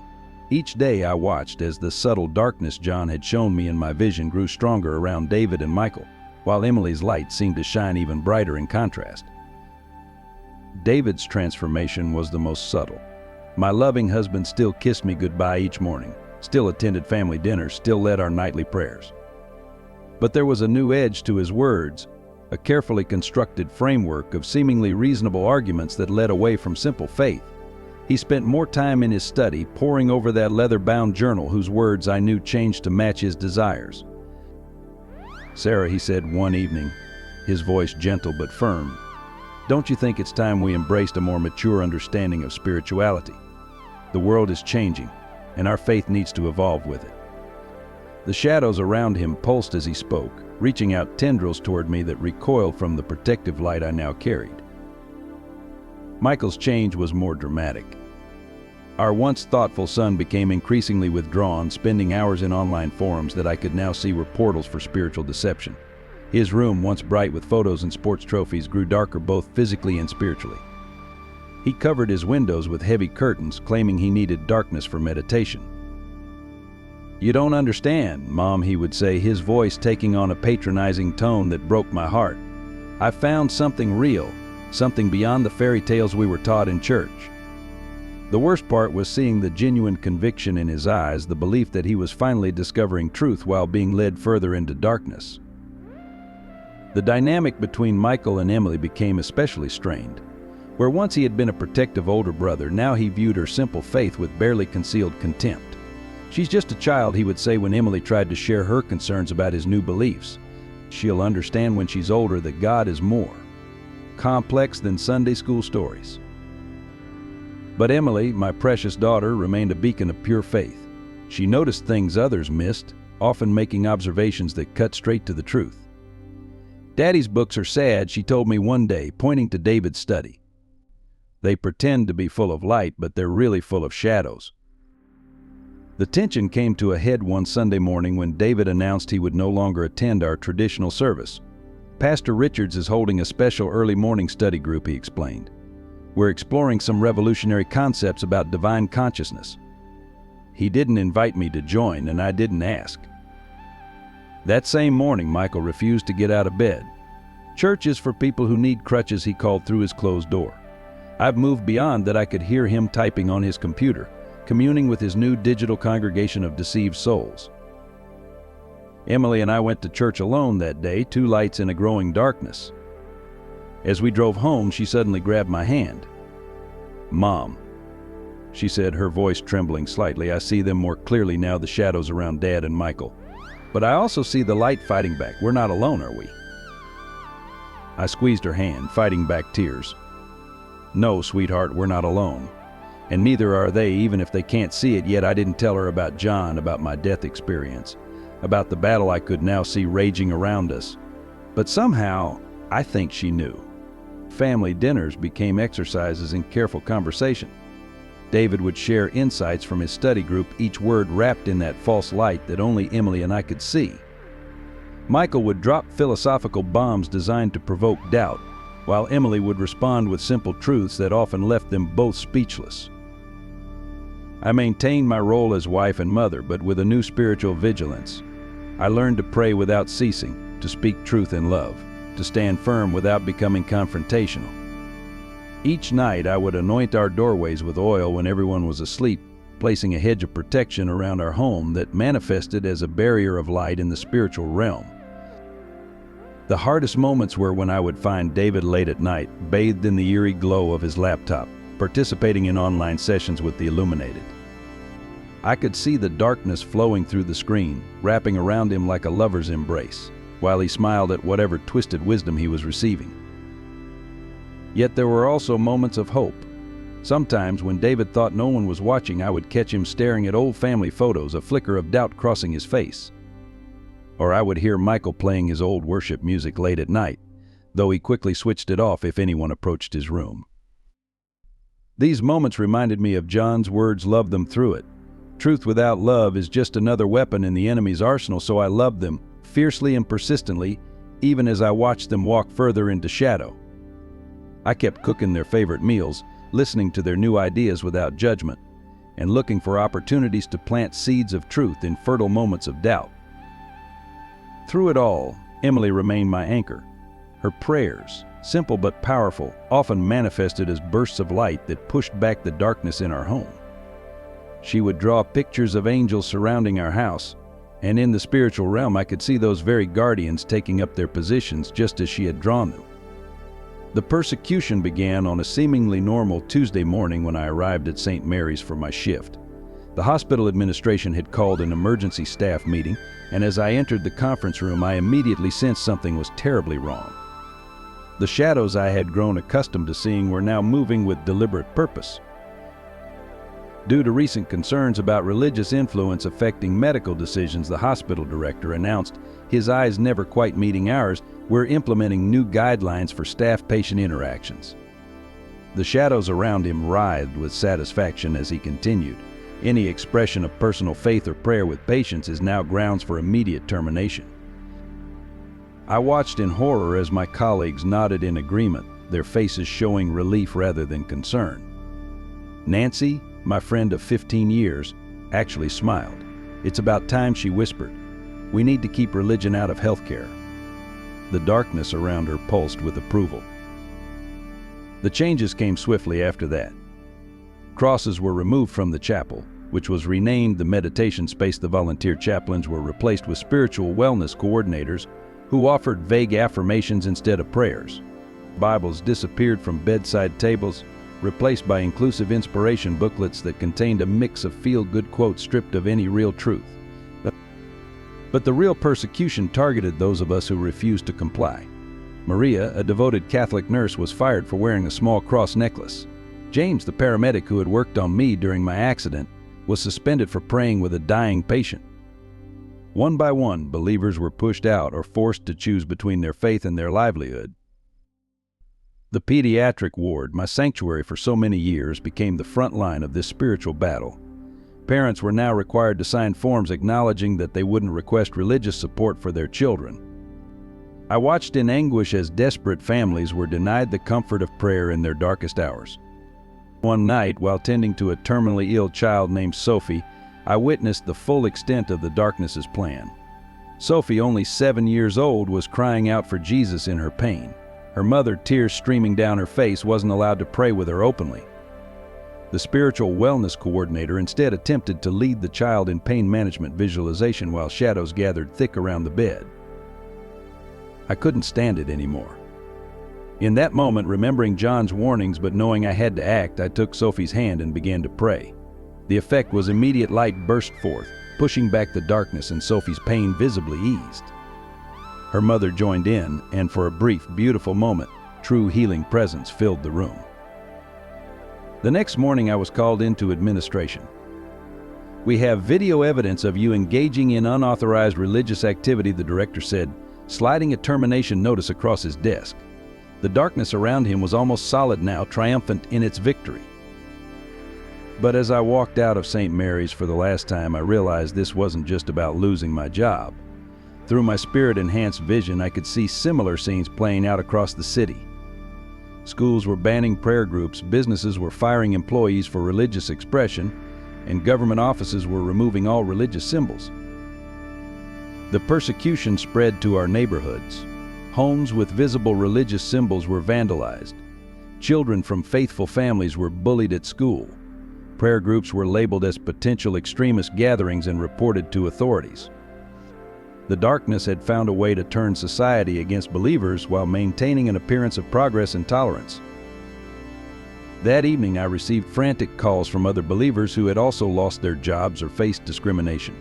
Speaker 1: Each day I watched as the subtle darkness John had shown me in my vision grew stronger around David and Michael, while Emily's light seemed to shine even brighter in contrast. David's transformation was the most subtle. My loving husband still kissed me goodbye each morning, still attended family dinners, still led our nightly prayers. But there was a new edge to his words, a carefully constructed framework of seemingly reasonable arguments that led away from simple faith. He spent more time in his study, poring over that leather-bound journal whose words I knew changed to match his desires. "Sarah," he said one evening, his voice gentle but firm, "don't you think it's time we embraced a more mature understanding of spirituality? The world is changing, and our faith needs to evolve with it." The shadows around him pulsed as he spoke, reaching out tendrils toward me that recoiled from the protective light I now carried. Michael's change was more dramatic. Our once thoughtful son became increasingly withdrawn, spending hours in online forums that I could now see were portals for spiritual deception. His room, once bright with photos and sports trophies, grew darker both physically and spiritually. He covered his windows with heavy curtains, claiming he needed darkness for meditation. "You don't understand, Mom," he would say, his voice taking on a patronizing tone that broke my heart. "I found something real, something beyond the fairy tales we were taught in church." The worst part was seeing the genuine conviction in his eyes, the belief that he was finally discovering truth while being led further into darkness. The dynamic between Michael and Emily became especially strained. Where once he had been a protective older brother, now he viewed her simple faith with barely concealed contempt. "She's just a child," he would say when Emily tried to share her concerns about his new beliefs. "She'll understand when she's older that God is more complex than Sunday school stories." But Emily, my precious daughter, remained a beacon of pure faith. She noticed things others missed, often making observations that cut straight to the truth. "Daddy's books are sad," she told me one day, pointing to David's study. "They pretend to be full of light, but they're really full of shadows." The tension came to a head one Sunday morning when David announced he would no longer attend our traditional service. "Pastor Richards is holding a special early morning study group," he explained. "We're exploring some revolutionary concepts about divine consciousness." He didn't invite me to join, and I didn't ask. That same morning, Michael refused to get out of bed. "Church is for people who need crutches," he called through his closed door. I've moved beyond that. I could hear him typing on his computer, communing with his new digital congregation of deceived souls. Emily and I went to church alone that day, two lights in a growing darkness. As we drove home, she suddenly grabbed my hand. "Mom," she said, her voice trembling slightly, "I see them more clearly now, the shadows around Dad and Michael. But I also see the light fighting back. We're not alone, are we?" I squeezed her hand, fighting back tears. "No, sweetheart, we're not alone. And neither are they, even if they can't see it yet." I didn't tell her about John, about my death experience, about the battle I could now see raging around us. But somehow, I think she knew. Family dinners became exercises in careful conversation. David would share insights from his study group, each word wrapped in that false light that only Emily and I could see. Michael would drop philosophical bombs designed to provoke doubt, while Emily would respond with simple truths that often left them both speechless. I maintained my role as wife and mother, but with a new spiritual vigilance. I learned to pray without ceasing, to speak truth in love, to stand firm without becoming confrontational. Each night I would anoint our doorways with oil when everyone was asleep, placing a hedge of protection around our home that manifested as a barrier of light in the spiritual realm. The hardest moments were when I would find David late at night, bathed in the eerie glow of his laptop, participating in online sessions with the Illuminated. I could see the darkness flowing through the screen, wrapping around him like a lover's embrace, while he smiled at whatever twisted wisdom he was receiving. Yet there were also moments of hope. Sometimes, when David thought no one was watching, I would catch him staring at old family photos, a flicker of doubt crossing his face. Or I would hear Michael playing his old worship music late at night, though he quickly switched it off if anyone approached his room. These moments reminded me of John's words, "Love them through it." Truth without love is just another weapon in the enemy's arsenal, so I loved them fiercely and persistently, even as I watched them walk further into shadow. I kept cooking their favorite meals, listening to their new ideas without judgment, and looking for opportunities to plant seeds of truth in fertile moments of doubt. Through it all, Emily remained my anchor. Her prayers, simple but powerful, often manifested as bursts of light that pushed back the darkness in our home. She would draw pictures of angels surrounding our house, and in the spiritual realm I could see those very guardians taking up their positions just as she had drawn them. The persecution began on a seemingly normal Tuesday morning when I arrived at St. Mary's for my shift. The hospital administration had called an emergency staff meeting, and as I entered the conference room, I immediately sensed something was terribly wrong. The shadows I had grown accustomed to seeing were now moving with deliberate purpose. Due to recent concerns about religious influence affecting medical decisions, the hospital director announced, his eyes never quite meeting ours, "We're implementing new guidelines for staff-patient interactions." The shadows around him writhed with satisfaction as he continued, "Any expression of personal faith or prayer with patients is now grounds for immediate termination." I watched in horror as my colleagues nodded in agreement, their faces showing relief rather than concern. Nancy, my friend of 15 years, actually smiled. "It's about time," she whispered. "We need to keep religion out of healthcare." The darkness around her pulsed with approval. The changes came swiftly after that. Crosses were removed from the chapel, which was renamed the meditation space. The volunteer chaplains were replaced with spiritual wellness coordinators who offered vague affirmations instead of prayers. Bibles disappeared from bedside tables, replaced by inclusive inspiration booklets that contained a mix of feel-good quotes stripped of any real truth. But the real persecution targeted those of us who refused to comply. Maria, a devoted Catholic nurse, was fired for wearing a small cross necklace. James, the paramedic who had worked on me during my accident, was suspended for praying with a dying patient. One by one, believers were pushed out or forced to choose between their faith and their livelihood. The pediatric ward, my sanctuary for so many years, became the front line of this spiritual battle. Parents were now required to sign forms acknowledging that they wouldn't request religious support for their children. I watched in anguish as desperate families were denied the comfort of prayer in their darkest hours. One night, while tending to a terminally ill child named Sophie, I witnessed the full extent of the darkness's plan. Sophie, only 7 years old, was crying out for Jesus in her pain. Her mother, tears streaming down her face, wasn't allowed to pray with her openly. The spiritual wellness coordinator instead attempted to lead the child in pain management visualization while shadows gathered thick around the bed. I couldn't stand it anymore. In that moment, remembering John's warnings but knowing I had to act, I took Sophie's hand and began to pray. The effect was immediate. Light burst forth, pushing back the darkness, and Sophie's pain visibly eased. Her mother joined in, and for a brief, beautiful moment, true healing presence filled the room. The next morning I was called into administration. "We have video evidence of you engaging in unauthorized religious activity," the director said, sliding a termination notice across his desk. The darkness around him was almost solid now, triumphant in its victory. But as I walked out of St. Mary's for the last time, I realized this wasn't just about losing my job. Through my spirit-enhanced vision, I could see similar scenes playing out across the city. Schools were banning prayer groups, businesses were firing employees for religious expression, and government offices were removing all religious symbols. The persecution spread to our neighborhoods. Homes with visible religious symbols were vandalized. Children from faithful families were bullied at school. Prayer groups were labeled as potential extremist gatherings and reported to authorities. The darkness had found a way to turn society against believers while maintaining an appearance of progress and tolerance. That evening, I received frantic calls from other believers who had also lost their jobs or faced discrimination.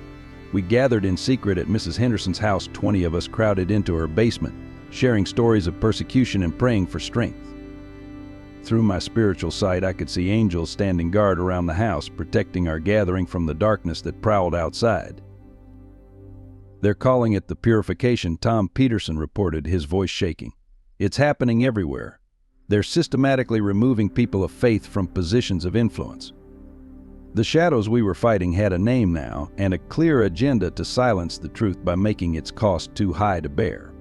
Speaker 1: We gathered in secret at Mrs. Henderson's house. 20 of us crowded into her basement, sharing stories of persecution and praying for strength. Through my spiritual sight, I could see angels standing guard around the house, protecting our gathering from the darkness that prowled outside. "They're calling it the purification," Tom Peterson reported, his voice shaking. "It's happening everywhere. They're systematically removing people of faith from positions of influence." The shadows we were fighting had a name now, and a clear agenda to silence the truth by making its cost too high to bear.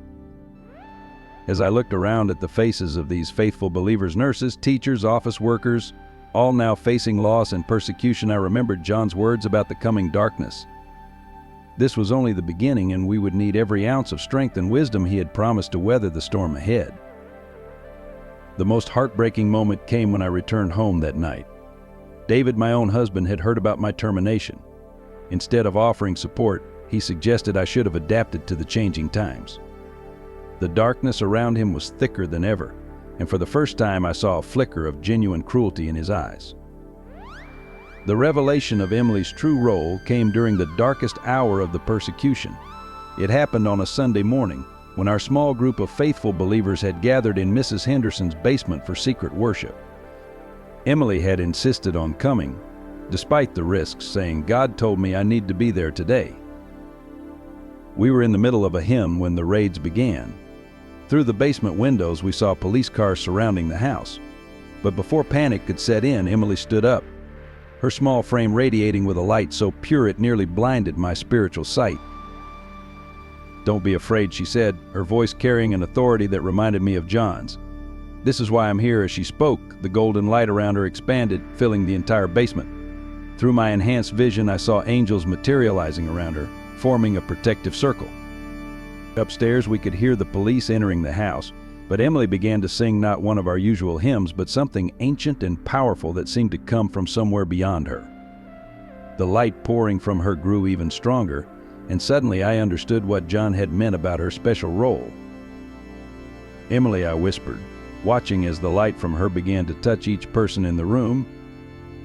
Speaker 1: As I looked around at the faces of these faithful believers, nurses, teachers, office workers, all now facing loss and persecution, I remembered John's words about the coming darkness. This was only the beginning, and we would need every ounce of strength and wisdom he had promised to weather the storm ahead. The most heartbreaking moment came when I returned home that night. David, my own husband, had heard about my termination. Instead of offering support, he suggested I should have adapted to the changing times. The darkness around him was thicker than ever, and for the first time I saw a flicker of genuine cruelty in his eyes. The revelation of Emily's true role came during the darkest hour of the persecution. It happened on a Sunday morning, when our small group of faithful believers had gathered in Mrs. Henderson's basement for secret worship. Emily had insisted on coming, despite the risks, saying, "God told me I need to be there today." We were in the middle of a hymn when the raids began. Through the basement windows, we saw police cars surrounding the house. But before panic could set in, Emily stood up, her small frame radiating with a light so pure it nearly blinded my spiritual sight. "Don't be afraid," she said, her voice carrying an authority that reminded me of John's. "This is why I'm here." As she spoke, the golden light around her expanded, filling the entire basement. Through my enhanced vision, I saw angels materializing around her, forming a protective circle. Upstairs, we could hear the police entering the house, but Emily began to sing not one of our usual hymns, but something ancient and powerful that seemed to come from somewhere beyond her. The light pouring from her grew even stronger, and suddenly I understood what John had meant about her special role. "Emily," I whispered, watching as the light from her began to touch each person in the room.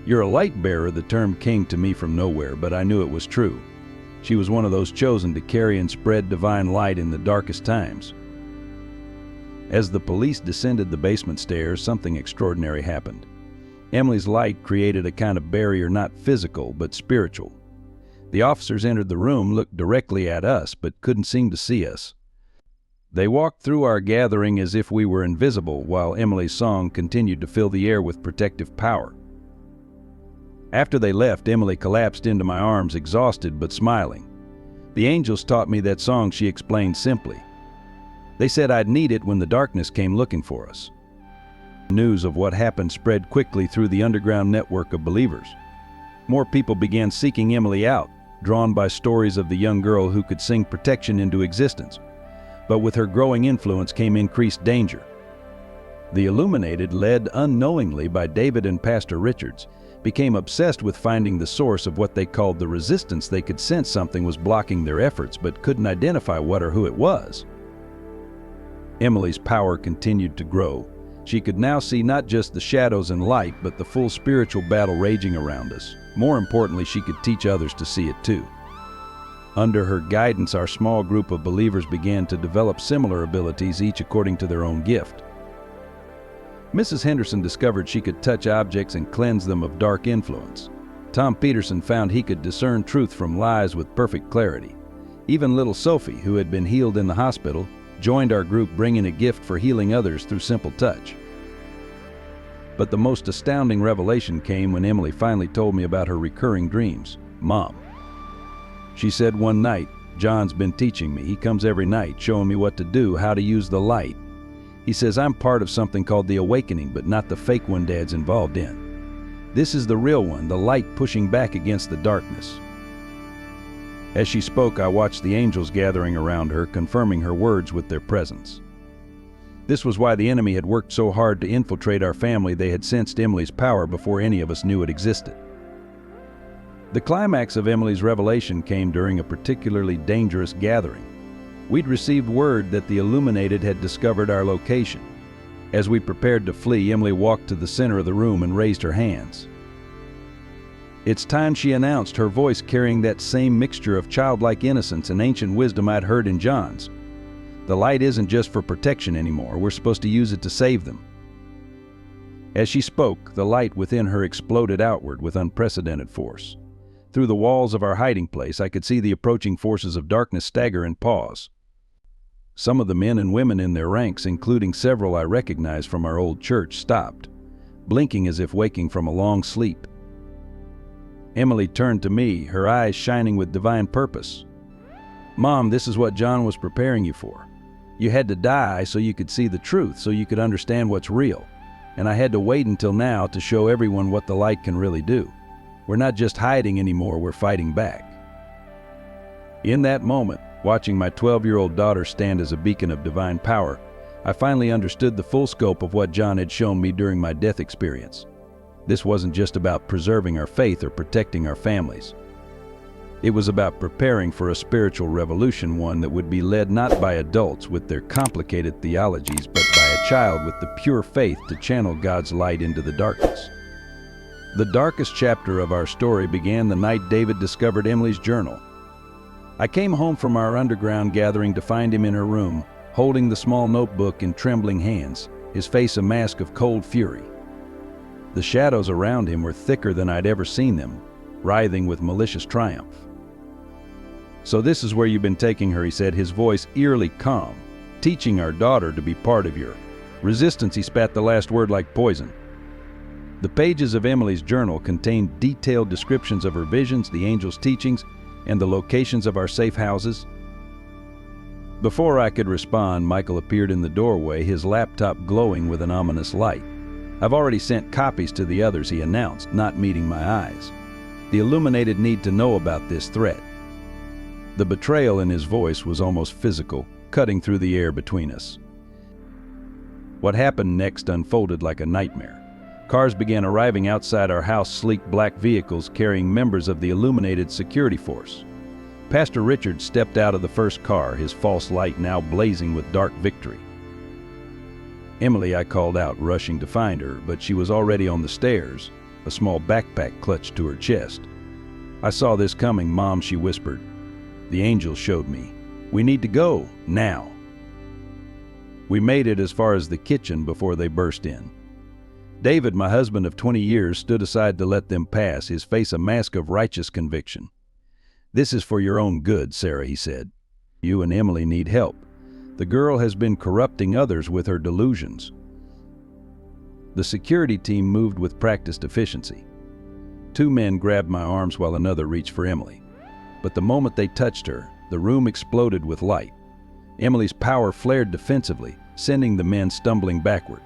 Speaker 1: "You're a light bearer." The term came to me from nowhere, but I knew it was true. She was one of those chosen to carry and spread divine light in the darkest times. As the police descended the basement stairs, something extraordinary happened. Emily's light created a kind of barrier, not physical, but spiritual. The officers entered the room, looked directly at us, but couldn't seem to see us. They walked through our gathering as if we were invisible, while Emily's song continued to fill the air with protective power. After they left, Emily collapsed into my arms, exhausted but smiling. "The angels taught me that song," she explained simply. "They said I'd need it when the darkness came looking for us." News of what happened spread quickly through the underground network of believers. More people began seeking Emily out, drawn by stories of the young girl who could sing protection into existence. But with her growing influence came increased danger. The Illuminated, led unknowingly by David and Pastor Richards, became obsessed with finding the source of what they called the resistance. They could sense something was blocking their efforts, but couldn't identify what or who it was. Emily's power continued to grow. She could now see not just the shadows and light, but the full spiritual battle raging around us. More importantly, she could teach others to see it too. Under her guidance, our small group of believers began to develop similar abilities, each according to their own gift. Mrs. Henderson discovered she could touch objects and cleanse them of dark influence. Tom Peterson found he could discern truth from lies with perfect clarity. Even little Sophie, who had been healed in the hospital, joined our group, bringing a gift for healing others through simple touch. But the most astounding revelation came when Emily finally told me about her recurring dreams. "Mom," she said one night, "John's been teaching me. He comes every night, showing me what to do, how to use the light. He says I'm part of something called the awakening, but not the fake one Dad's involved in. This is the real one, the light pushing back against the darkness." As she spoke, I watched the angels gathering around her, confirming her words with their presence. This was why the enemy had worked so hard to infiltrate our family. They had sensed Emily's power before any of us knew it existed. The climax of Emily's revelation came during a particularly dangerous gathering. We'd received word that the Illuminated had discovered our location. As we prepared to flee, Emily walked to the center of the room and raised her hands. "It's time," she announced, her voice carrying that same mixture of childlike innocence and ancient wisdom I'd heard in John's. "The light isn't just for protection anymore. We're supposed to use it to save them." As she spoke, the light within her exploded outward with unprecedented force. Through the walls of our hiding place, I could see the approaching forces of darkness stagger and pause. Some of the men and women in their ranks, including several I recognized from our old church, stopped, blinking as if waking from a long sleep. Emily turned to me, her eyes shining with divine purpose. "Mom, this is what John was preparing you for. You had to die so you could see the truth, so you could understand what's real. And I had to wait until now to show everyone what the light can really do. We're not just hiding anymore, we're fighting back." In that moment, watching my 12-year-old daughter stand as a beacon of divine power, I finally understood the full scope of what John had shown me during my death experience. This wasn't just about preserving our faith or protecting our families. It was about preparing for a spiritual revolution, one that would be led not by adults with their complicated theologies, but by a child with the pure faith to channel God's light into the darkness. The darkest chapter of our story began the night David discovered Emily's journal. I came home from our underground gathering to find him in her room, holding the small notebook in trembling hands, his face a mask of cold fury. The shadows around him were thicker than I'd ever seen them, writhing with malicious triumph. "So this is where you've been taking her," he said, his voice eerily calm. "Teaching our daughter to be part of your resistance." He spat the last word like poison. The pages of Emily's journal contained detailed descriptions of her visions, the angel's teachings, and the locations of our safe houses. Before I could respond, Michael appeared in the doorway, his laptop glowing with an ominous light. "I've already sent copies to the others," he announced, not meeting my eyes. "The Illuminated need to know about this threat." The betrayal in his voice was almost physical, cutting through the air between us. What happened next unfolded like a nightmare. Cars began arriving outside our house, sleek black vehicles carrying members of the Illuminated security force. Pastor Richard stepped out of the first car, his false light now blazing with dark victory. "Emily," I called out, rushing to find her, but she was already on the stairs, a small backpack clutched to her chest. "I saw this coming, Mom," she whispered. "The angel showed me. We need to go, now." We made it as far as the kitchen before they burst in. David, my husband of 20 years, stood aside to let them pass, his face a mask of righteous conviction. "This is for your own good, Sarah," he said. "You and Emily need help. The girl has been corrupting others with her delusions." The security team moved with practiced efficiency. 2 men grabbed my arms while another reached for Emily. But the moment they touched her, the room exploded with light. Emily's power flared defensively, sending the men stumbling backward.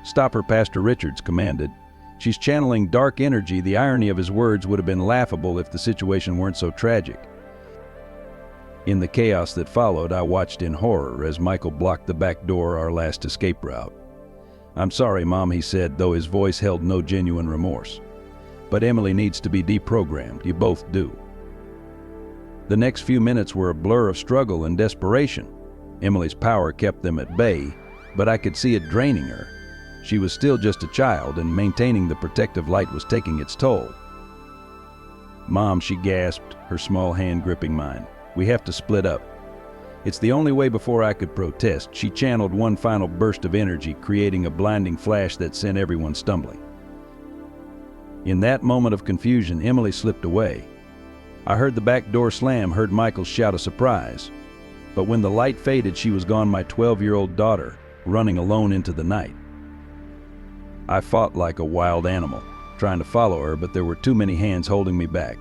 Speaker 1: "Stop her," Pastor Richards commanded. "She's channeling dark energy." The irony of his words would have been laughable if the situation weren't so tragic. In the chaos that followed, I watched in horror as Michael blocked the back door, our last escape route. "I'm sorry, Mom," he said, though his voice held no genuine remorse. "But Emily needs to be deprogrammed. You both do." The next few minutes were a blur of struggle and desperation. Emily's power kept them at bay, but I could see it draining her. She was still just a child, and maintaining the protective light was taking its toll. "Mom," she gasped, her small hand gripping mine. "We have to split up." It's the only way. Before I could protest, she channeled one final burst of energy, creating a blinding flash that sent everyone stumbling. In that moment of confusion, Emily slipped away. I heard the back door slam, heard Michael shout a surprise. But when the light faded, she was gone, my 12-year-old daughter, running alone into the night. I fought like a wild animal, trying to follow her, but there were too many hands holding me back.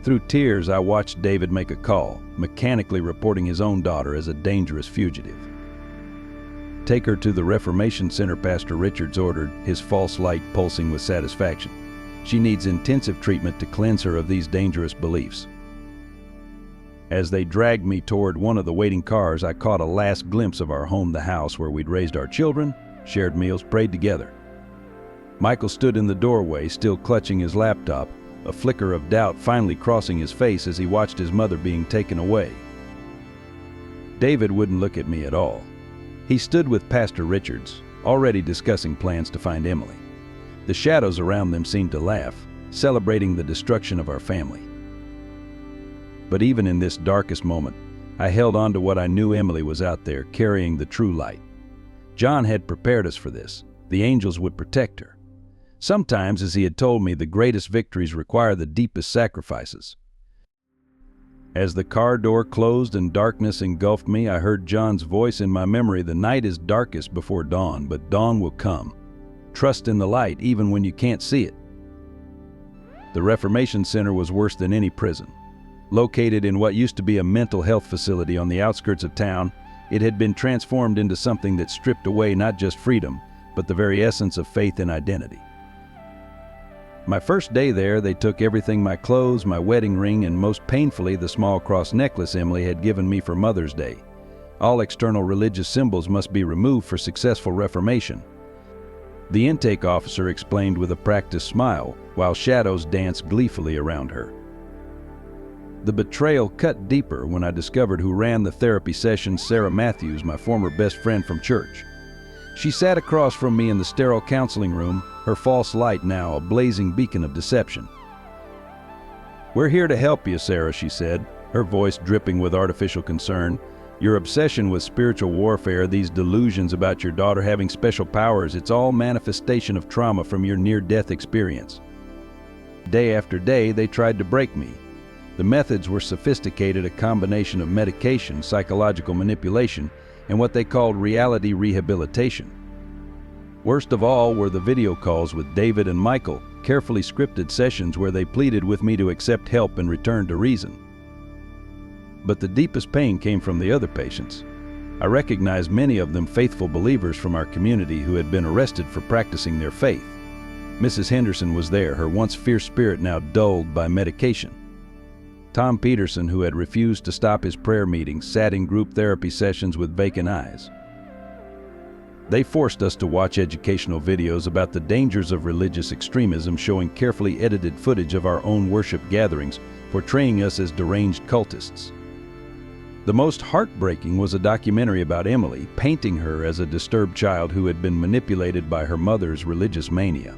Speaker 1: Through tears, I watched David make a call, mechanically reporting his own daughter as a dangerous fugitive. "Take her to the Reformation Center," Pastor Richards ordered, his false light pulsing with satisfaction. "She needs intensive treatment to cleanse her of these dangerous beliefs." As they dragged me toward one of the waiting cars, I caught a last glimpse of our home, the house where we'd raised our children, shared meals, prayed together. Michael stood in the doorway, still clutching his laptop, a flicker of doubt finally crossing his face as he watched his mother being taken away. David wouldn't look at me at all. He stood with Pastor Richards, already discussing plans to find Emily. The shadows around them seemed to laugh, celebrating the destruction of our family. But even in this darkest moment, I held on to what I knew. Emily was out there carrying the true light. John had prepared us for this. The angels would protect her. Sometimes, as he had told me, the greatest victories require the deepest sacrifices. As the car door closed and darkness engulfed me, I heard John's voice in my memory. The night is darkest before dawn, but dawn will come. Trust in the light even when you can't see it. The Reformation Center was worse than any prison. Located in what used to be a mental health facility on the outskirts of town, it had been transformed into something that stripped away not just freedom, but the very essence of faith and identity. My first day there, they took everything: my clothes, my wedding ring, and most painfully, the small cross necklace Emily had given me for Mother's Day. All external religious symbols must be removed for successful reformation. The intake officer explained with a practiced smile, while shadows danced gleefully around her. The betrayal cut deeper when I discovered who ran the therapy sessions: Sarah Matthews, my former best friend from church. She sat across from me in the sterile counseling room, her false light now a blazing beacon of deception. "We're here to help you, Sarah," she said, her voice dripping with artificial concern. "Your obsession with spiritual warfare, these delusions about your daughter having special powers, it's all manifestation of trauma from your near-death experience." Day after day, they tried to break me. The methods were sophisticated, a combination of medication, psychological manipulation, and what they called reality rehabilitation. Worst of all were the video calls with David and Michael, carefully scripted sessions where they pleaded with me to accept help and return to reason. But the deepest pain came from the other patients. I recognized many of them faithful believers from our community who had been arrested for practicing their faith. Mrs. Henderson was there, her once fierce spirit now dulled by medication. Tom Peterson, who had refused to stop his prayer meetings, sat in group therapy sessions with vacant eyes. They forced us to watch educational videos about the dangers of religious extremism, showing carefully edited footage of our own worship gatherings, portraying us as deranged cultists. The most heartbreaking was a documentary about Emily, painting her as a disturbed child who had been manipulated by her mother's religious mania.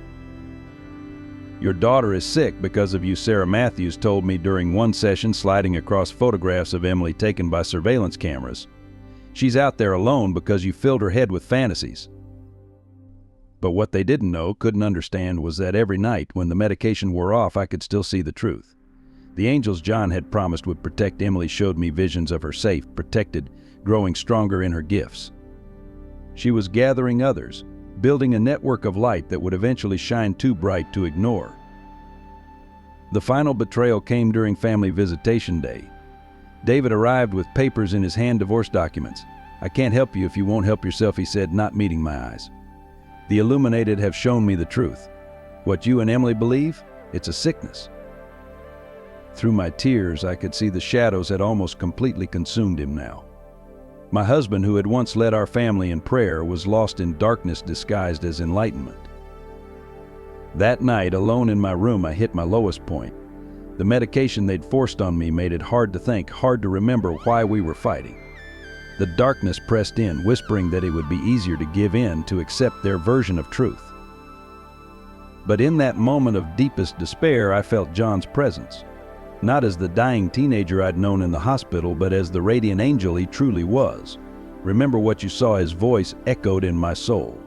Speaker 1: "Your daughter is sick because of you," Sarah Matthews told me during one session, sliding across photographs of Emily taken by surveillance cameras. "She's out there alone because you filled her head with fantasies." But what they didn't know, couldn't understand, was that every night when the medication wore off, I could still see the truth. The angels John had promised would protect Emily showed me visions of her safe, protected, growing stronger in her gifts. She was gathering others, building a network of light that would eventually shine too bright to ignore. The final betrayal came during family visitation day. David arrived with papers in his hand, divorce documents. "I can't help you if you won't help yourself," he said, not meeting my eyes. "The illuminated have shown me the truth. What you and Emily believe, it's a sickness." Through my tears, I could see the shadows had almost completely consumed him now. My husband, who had once led our family in prayer, was lost in darkness disguised as enlightenment. That night, alone in my room, I hit my lowest point. The medication they'd forced on me made it hard to think, hard to remember why we were fighting. The darkness pressed in, whispering that it would be easier to give in, to accept their version of truth. But in that moment of deepest despair, I felt John's presence. Not as the dying teenager I'd known in the hospital, but as the radiant angel he truly was. "Remember what you saw," his voice echoed in my soul.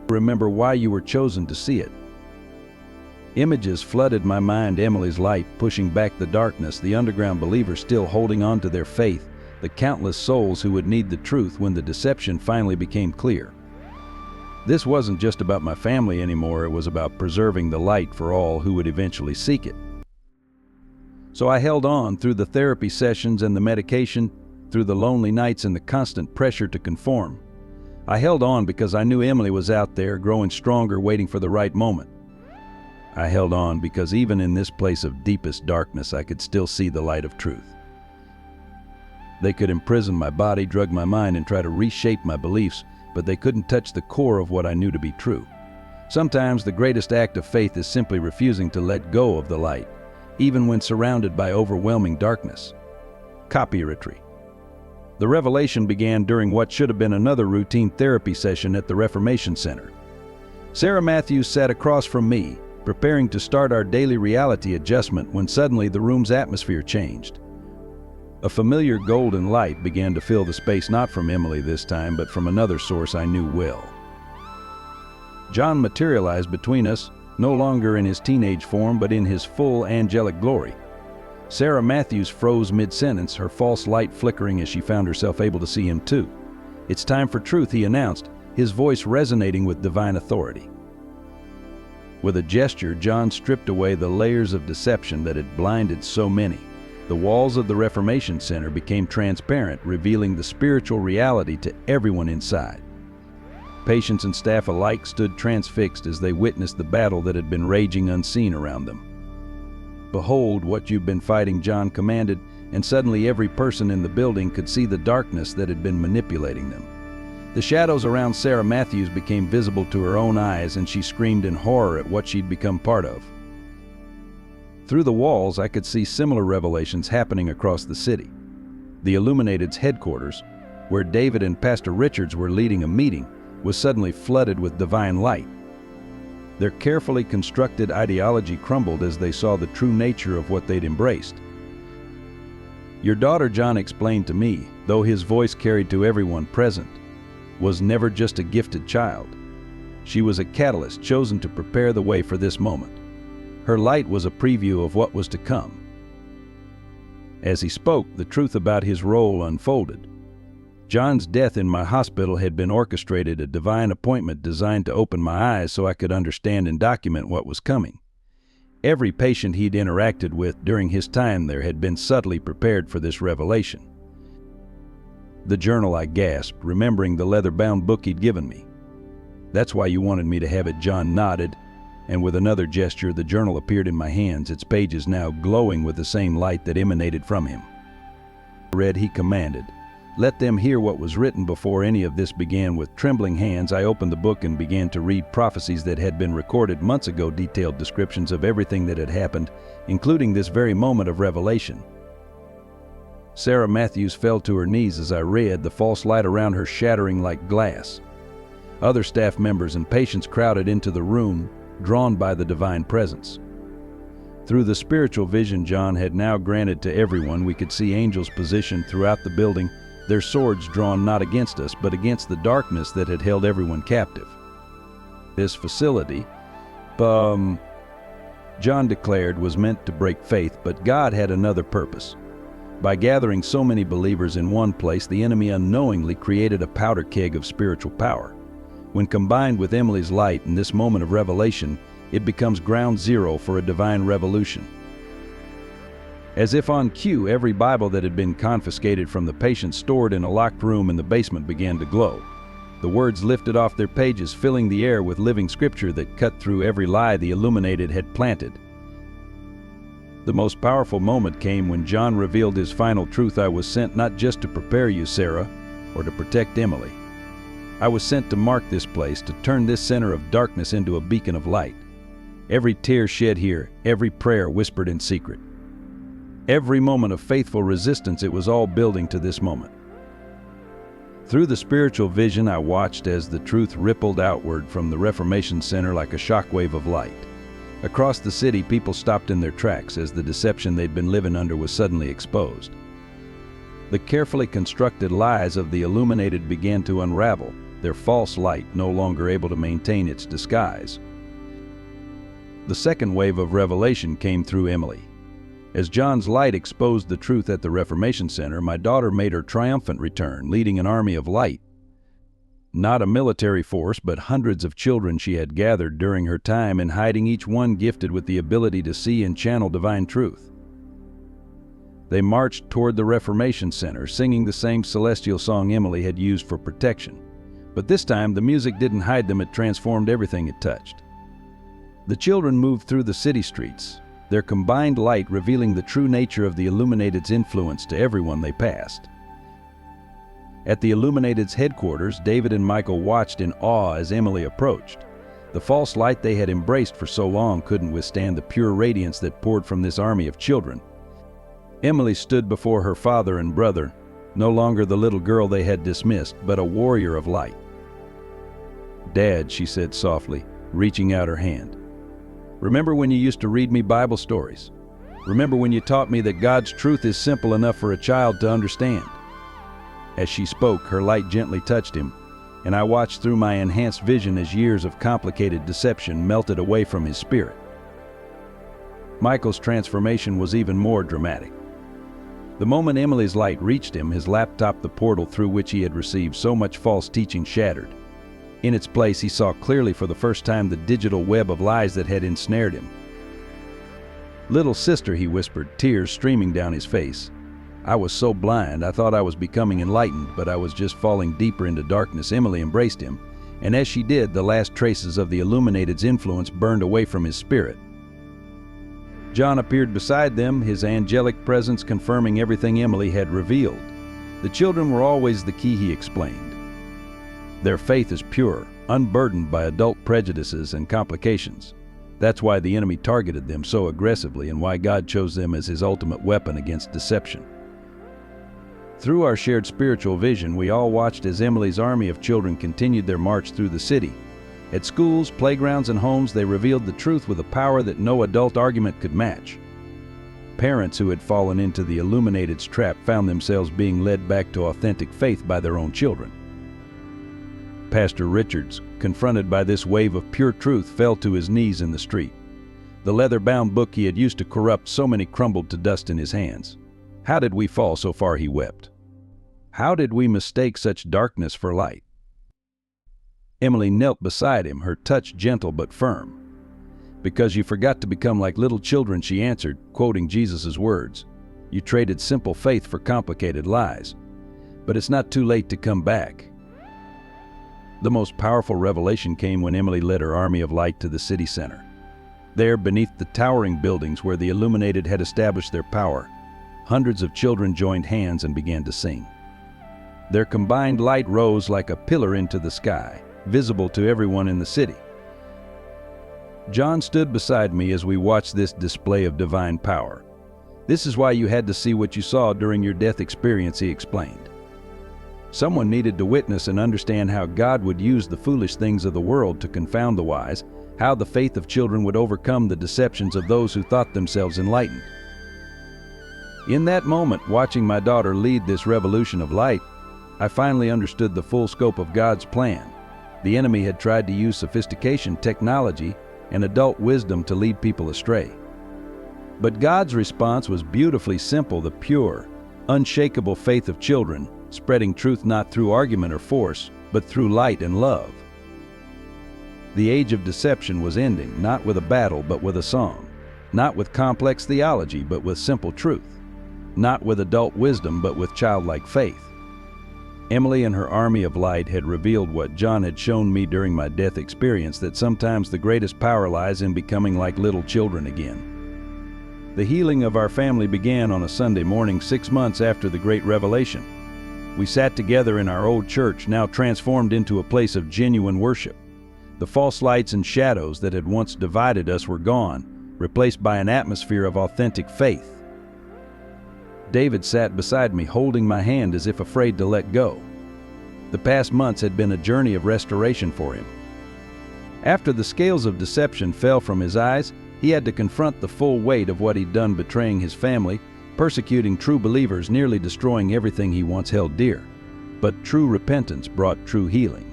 Speaker 1: "Remember why you were chosen to see it." Images flooded my mind: Emily's light pushing back the darkness, the underground believers still holding on to their faith, the countless souls who would need the truth when the deception finally became clear. This wasn't just about my family anymore, it was about preserving the light for all who would eventually seek it. So I held on through the therapy sessions and the medication, through the lonely nights and the constant pressure to conform. I held on because I knew Emily was out there, growing stronger, waiting for the right moment. I held on because even in this place of deepest darkness, I could still see the light of truth. They could imprison my body, drug my mind, and try to reshape my beliefs, but they couldn't touch the core of what I knew to be true. Sometimes the greatest act of faith is simply refusing to let go of the light, even when surrounded by overwhelming darkness. Copyright. The revelation began during what should have been another routine therapy session at the Reformation Center. Sarah Matthews sat across from me, preparing to start our daily reality adjustment when suddenly the room's atmosphere changed. A familiar golden light began to fill the space, not from Emily this time, but from another source I knew well. John materialized between us, no longer in his teenage form, but in his full angelic glory. Sarah Matthews froze mid-sentence, her false light flickering as she found herself able to see him too. "It's time for truth," he announced, his voice resonating with divine authority. With a gesture, John stripped away the layers of deception that had blinded so many. The walls of the Reformation Center became transparent, revealing the spiritual reality to everyone inside. Patients and staff alike stood transfixed as they witnessed the battle that had been raging unseen around them. "Behold what you've been fighting," John commanded, and suddenly every person in the building could see the darkness that had been manipulating them. The shadows around Sarah Matthews became visible to her own eyes, and she screamed in horror at what she'd become part of. Through the walls, I could see similar revelations happening across the city. The Illuminated's headquarters, where David and Pastor Richards were leading a meeting, was suddenly flooded with divine light. Their carefully constructed ideology crumbled as they saw the true nature of what they'd embraced. "Your daughter," John explained to me, though his voice carried to everyone present, "was never just a gifted child. She was a catalyst chosen to prepare the way for this moment. Her light was a preview of what was to come." As he spoke, the truth about his role unfolded. John's death in my hospital had been orchestrated, a divine appointment designed to open my eyes so I could understand and document what was coming. Every patient he'd interacted with during his time there had been subtly prepared for this revelation. "The journal," I gasped, remembering the leather-bound book he'd given me. "That's why you wanted me to have it," John nodded, and with another gesture the journal appeared in my hands, its pages now glowing with the same light that emanated from him. "Read," he commanded. "Let them hear what was written before any of this began." With trembling hands, I opened the book and began to read prophecies that had been recorded months ago, detailed descriptions of everything that had happened, including this very moment of revelation. Sarah Matthews fell to her knees as I read, the false light around her shattering like glass. Other staff members and patients crowded into the room, drawn by the divine presence. Through the spiritual vision John had now granted to everyone, we could see angels positioned throughout the building, their swords drawn not against us, but against the darkness that had held everyone captive. This facility, John declared, was meant to break faith, but God had another purpose. By gathering so many believers in one place, the enemy unknowingly created a powder keg of spiritual power. When combined with Emily's light in this moment of revelation, it becomes ground zero for a divine revolution. As if on cue, every Bible that had been confiscated from the patients stored in a locked room in the basement began to glow. The words lifted off their pages, filling the air with living scripture that cut through every lie the Illuminated had planted. The most powerful moment came when John revealed his final truth. "I was sent not just to prepare you, Sarah, or to protect Emily. I was sent to mark this place, to turn this center of darkness into a beacon of light. Every tear shed here, every prayer whispered in secret, every moment of faithful resistance, it was all building to this moment." Through the spiritual vision, I watched as the truth rippled outward from the Reformation Center like a shockwave of light. Across the city, people stopped in their tracks as the deception they'd been living under was suddenly exposed. The carefully constructed lies of the Illuminated began to unravel, their false light no longer able to maintain its disguise. The second wave of revelation came through Emily. As John's light exposed the truth at the Reformation Center, my daughter made her triumphant return, leading an army of light. Not a military force, but hundreds of children she had gathered during her time in hiding, each one gifted with the ability to see and channel divine truth. They marched toward the Reformation Center, singing the same celestial song Emily had used for protection. But this time, the music didn't hide them, it transformed everything it touched. The children moved through the city streets, their combined light revealing the true nature of the Illuminated's influence to everyone they passed. At the Illuminated's headquarters, David and Michael watched in awe as Emily approached. The false light they had embraced for so long couldn't withstand the pure radiance that poured from this army of children. Emily stood before her father and brother, no longer the little girl they had dismissed, but a warrior of light. "Dad," she said softly, reaching out her hand. "Remember when you used to read me Bible stories? Remember when you taught me that God's truth is simple enough for a child to understand?" As she spoke, her light gently touched him, and I watched through my enhanced vision as years of complicated deception melted away from his spirit. Michael's transformation was even more dramatic. The moment Emily's light reached him, his laptop, the portal through which he had received so much false teaching, shattered. In its place, he saw clearly for the first time the digital web of lies that had ensnared him. "Little sister," he whispered, tears streaming down his face. "I was so blind, I thought I was becoming enlightened, but I was just falling deeper into darkness." Emily embraced him, and as she did, the last traces of the Illuminated's influence burned away from his spirit. John appeared beside them, his angelic presence confirming everything Emily had revealed. "The children were always the key," he explained. "Their faith is pure, unburdened by adult prejudices and complications. That's why the enemy targeted them so aggressively and why God chose them as his ultimate weapon against deception." Through our shared spiritual vision, we all watched as Emily's army of children continued their march through the city. At schools, playgrounds, and homes, they revealed the truth with a power that no adult argument could match. Parents who had fallen into the Illuminated's trap found themselves being led back to authentic faith by their own children. Pastor Richards, confronted by this wave of pure truth, fell to his knees in the street. The leather-bound book he had used to corrupt so many crumbled to dust in his hands. "How did we fall so far?" he wept. "How did we mistake such darkness for light?" Emily knelt beside him, her touch gentle but firm. "Because you forgot to become like little children," she answered, quoting Jesus' words. "You traded simple faith for complicated lies. But it's not too late to come back." The most powerful revelation came when Emily led her army of light to the city center. There, beneath the towering buildings where the Illuminated had established their power, hundreds of children joined hands and began to sing. Their combined light rose like a pillar into the sky, visible to everyone in the city. John stood beside me as we watched this display of divine power. "This is why you had to see what you saw during your death experience," he explained. Someone needed to witness and understand how God would use the foolish things of the world to confound the wise, how the faith of children would overcome the deceptions of those who thought themselves enlightened. In that moment, watching my daughter lead this revolution of light, I finally understood the full scope of God's plan. The enemy had tried to use sophistication, technology, and adult wisdom to lead people astray. But God's response was beautifully simple: the pure, unshakable faith of children, spreading truth not through argument or force, but through light and love. The age of deception was ending, not with a battle, but with a song. Not with complex theology, but with simple truth. Not with adult wisdom, but with childlike faith. Emily and her army of light had revealed what John had shown me during my death experience, that sometimes the greatest power lies in becoming like little children again. The healing of our family began on a Sunday morning 6 months after the Great Revelation. We sat together in our old church, now transformed into a place of genuine worship. The false lights and shadows that had once divided us were gone, replaced by an atmosphere of authentic faith. David sat beside me, holding my hand as if afraid to let go. The past months had been a journey of restoration for him. After the scales of deception fell from his eyes, he had to confront the full weight of what he'd done, betraying his family, persecuting true believers, nearly destroying everything he once held dear. But true repentance brought true healing.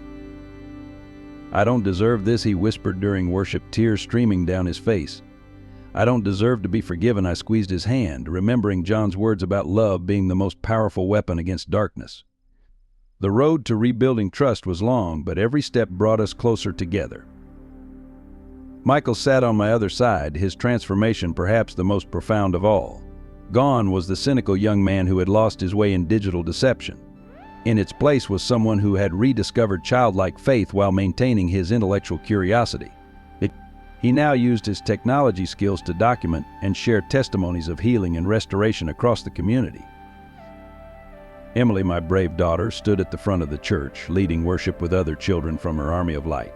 Speaker 1: "I don't deserve this," he whispered during worship, tears streaming down his face. "I don't deserve to be forgiven." I squeezed his hand, remembering John's words about love being the most powerful weapon against darkness. The road to rebuilding trust was long, but every step brought us closer together. Michael sat on my other side, his transformation perhaps the most profound of all. Gone was the cynical young man who had lost his way in digital deception. In its place was someone who had rediscovered childlike faith while maintaining his intellectual curiosity. He now used his technology skills to document and share testimonies of healing and restoration across the community. Emily, my brave daughter, stood at the front of the church, leading worship with other children from her army of light.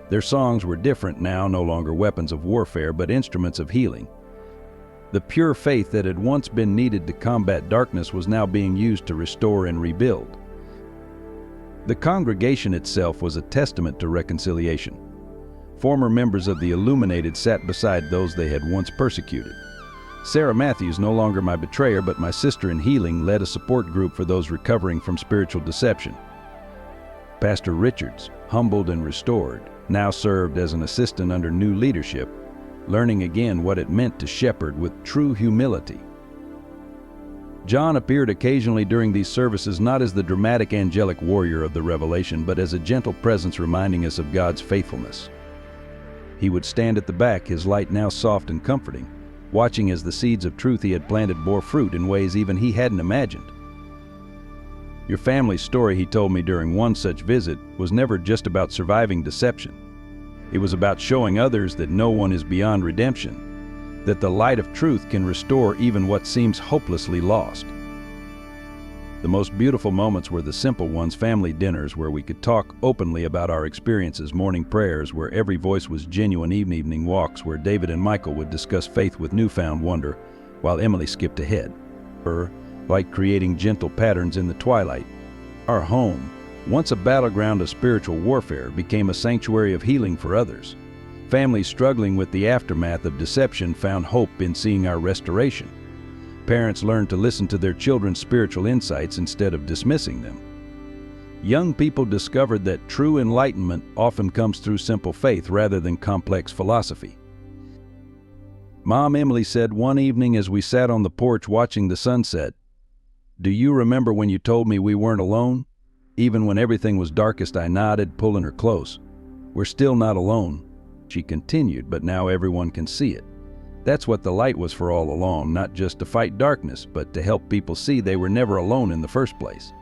Speaker 1: Their songs were different now, no longer weapons of warfare, but instruments of healing. The pure faith that had once been needed to combat darkness was now being used to restore and rebuild. The congregation itself was a testament to reconciliation. Former members of the Illuminated sat beside those they had once persecuted. Sarah Matthews, no longer my betrayer but my sister in healing, led a support group for those recovering from spiritual deception. Pastor Richards, humbled and restored, now served as an assistant under new leadership, learning again what it meant to shepherd with true humility. John appeared occasionally during these services not as the dramatic angelic warrior of the revelation, but as a gentle presence reminding us of God's faithfulness. He would stand at the back, his light now soft and comforting, watching as the seeds of truth he had planted bore fruit in ways even he hadn't imagined. Your family's story, he told me during one such visit, was never just about surviving deception. It was about showing others that no one is beyond redemption, that the light of truth can restore even what seems hopelessly lost. The most beautiful moments were the simple ones, family dinners where we could talk openly about our experiences, morning prayers where every voice was genuine, evening walks where David and Michael would discuss faith with newfound wonder while Emily skipped ahead. Like creating gentle patterns in the twilight. Our home, once a battleground of spiritual warfare, became a sanctuary of healing for others. Families struggling with the aftermath of deception found hope in seeing our restoration. Parents learned to listen to their children's spiritual insights instead of dismissing them. Young people discovered that true enlightenment often comes through simple faith rather than complex philosophy. Mom Emily said one evening as we sat on the porch watching the sunset, "Do you remember when you told me we weren't alone? Even when everything was darkest, I nodded, pulling her close. We're still not alone," she continued, "but now everyone can see it. That's what the light was for all along, not just to fight darkness, but to help people see they were never alone in the first place."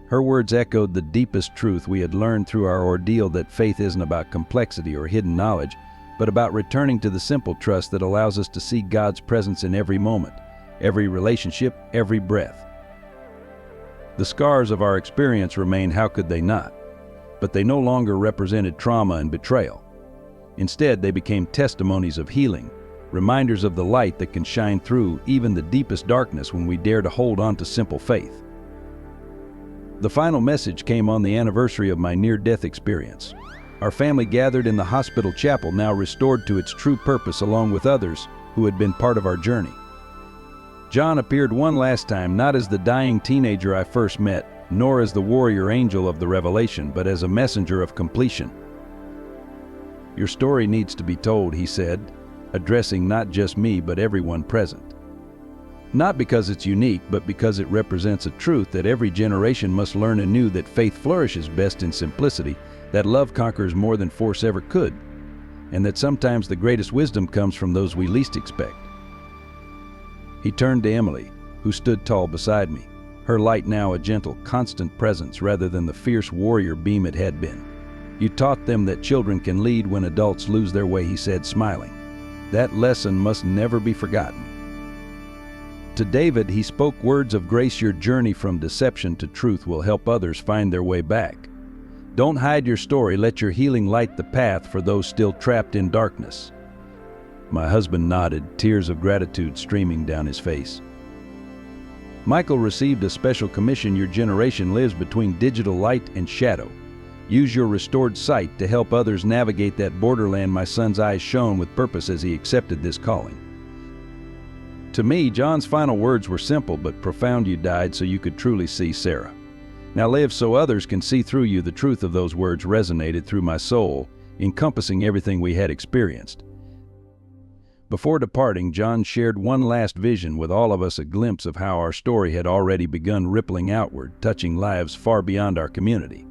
Speaker 1: Her words echoed the deepest truth we had learned through our ordeal, that faith isn't about complexity or hidden knowledge, but about returning to the simple trust that allows us to see God's presence in every moment, every relationship, every breath. The scars of our experience remained, how could they not? But they no longer represented trauma and betrayal. Instead, they became testimonies of healing, reminders of the light that can shine through even the deepest darkness when we dare to hold on to simple faith. The final message came on the anniversary of my near-death experience. Our family gathered in the hospital chapel, now restored to its true purpose along with others who had been part of our journey. John appeared one last time, not as the dying teenager I first met, nor as the warrior angel of the revelation, but as a messenger of completion. "Your story needs to be told," he said, addressing not just me but everyone present. "Not because it's unique, but because it represents a truth that every generation must learn anew, that faith flourishes best in simplicity, that love conquers more than force ever could, and that sometimes the greatest wisdom comes from those we least expect." He turned to Emily, who stood tall beside me, her light now a gentle, constant presence rather than the fierce warrior beam it had been. "You taught them that children can lead when adults lose their way," he said, smiling. "That lesson must never be forgotten." To David, he spoke words of grace. "Your journey from deception to truth will help others find their way back. Don't hide your story. Let your healing light the path for those still trapped in darkness." My husband nodded, tears of gratitude streaming down his face. Michael received a special commission. "Your generation lives between digital light and shadow. Use your restored sight to help others navigate that borderland." My son's eyes shone with purpose as he accepted this calling. To me, John's final words were simple but profound. "You died so you could truly see Sarah. Now live so others can see through you." The truth of those words resonated through my soul, encompassing everything we had experienced. Before departing, John shared one last vision with all of us, a glimpse of how our story had already begun rippling outward, touching lives far beyond our community.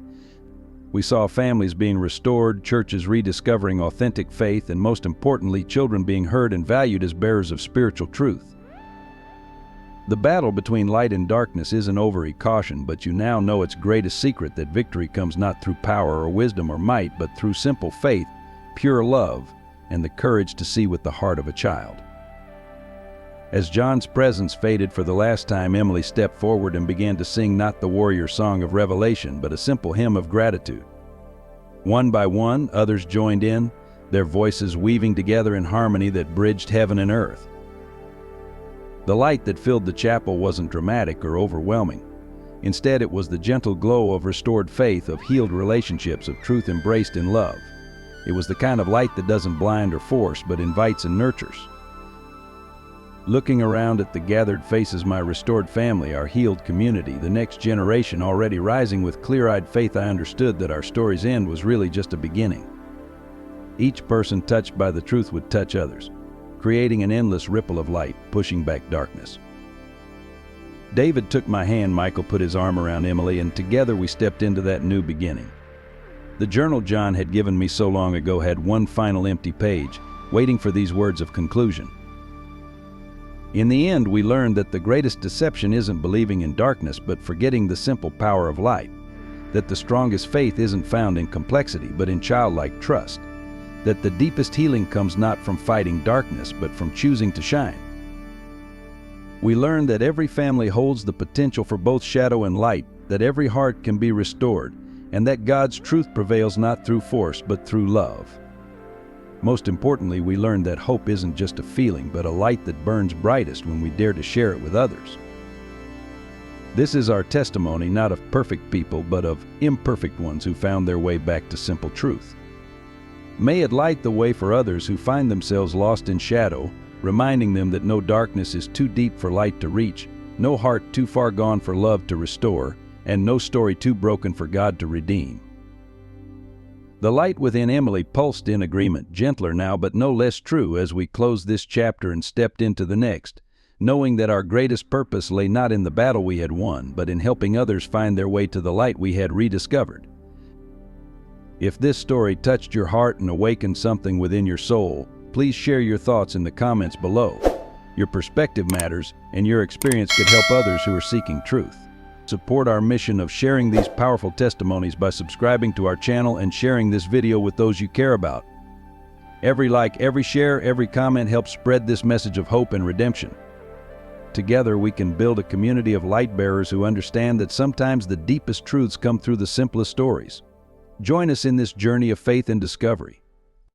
Speaker 1: We saw families being restored, churches rediscovering authentic faith, and most importantly, children being heard and valued as bearers of spiritual truth. The battle between light and darkness isn't over, he cautioned, but you now know its greatest secret, that victory comes not through power or wisdom or might, but through simple faith, pure love, and the courage to see with the heart of a child. As John's presence faded for the last time, Emily stepped forward and began to sing not the warrior song of revelation, but a simple hymn of gratitude. One by one, others joined in, their voices weaving together in harmony that bridged heaven and earth. The light that filled the chapel wasn't dramatic or overwhelming. Instead, it was the gentle glow of restored faith, of healed relationships, of truth embraced in love. It was the kind of light that doesn't blind or force, but invites and nurtures. Looking around at the gathered faces, my restored family, our healed community, the next generation already rising with clear-eyed faith, I understood that our story's end was really just a beginning. Each person touched by the truth would touch others, creating an endless ripple of light, pushing back darkness. David took my hand, Michael put his arm around Emily, and together we stepped into that new beginning. The journal John had given me so long ago had one final empty page, waiting for these words of conclusion. In the end, we learned that the greatest deception isn't believing in darkness, but forgetting the simple power of light. That the strongest faith isn't found in complexity, but in childlike trust. That the deepest healing comes not from fighting darkness, but from choosing to shine. We learned that every family holds the potential for both shadow and light, that every heart can be restored, and that God's truth prevails not through force, but through love. Most importantly, we learned that hope isn't just a feeling, but a light that burns brightest when we dare to share it with others. This is our testimony, not of perfect people, but of imperfect ones who found their way back to simple truth. May it light the way for others who find themselves lost in shadow, reminding them that no darkness is too deep for light to reach, no heart too far gone for love to restore, and no story too broken for God to redeem. The light within Emily pulsed in agreement, gentler now but no less true, as we closed this chapter and stepped into the next, knowing that our greatest purpose lay not in the battle we had won, but in helping others find their way to the light we had rediscovered. If this story touched your heart and awakened something within your soul, please share your thoughts in the comments below. Your perspective matters, and your experience could help others who are seeking truth. Support our mission of sharing these powerful testimonies by subscribing to our channel and sharing this video with those you care about. Every like, every share, every comment helps spread this message of hope and redemption. Together we can build a community of light bearers who understand that sometimes the deepest truths come through the simplest stories. Join us in this journey of faith and discovery.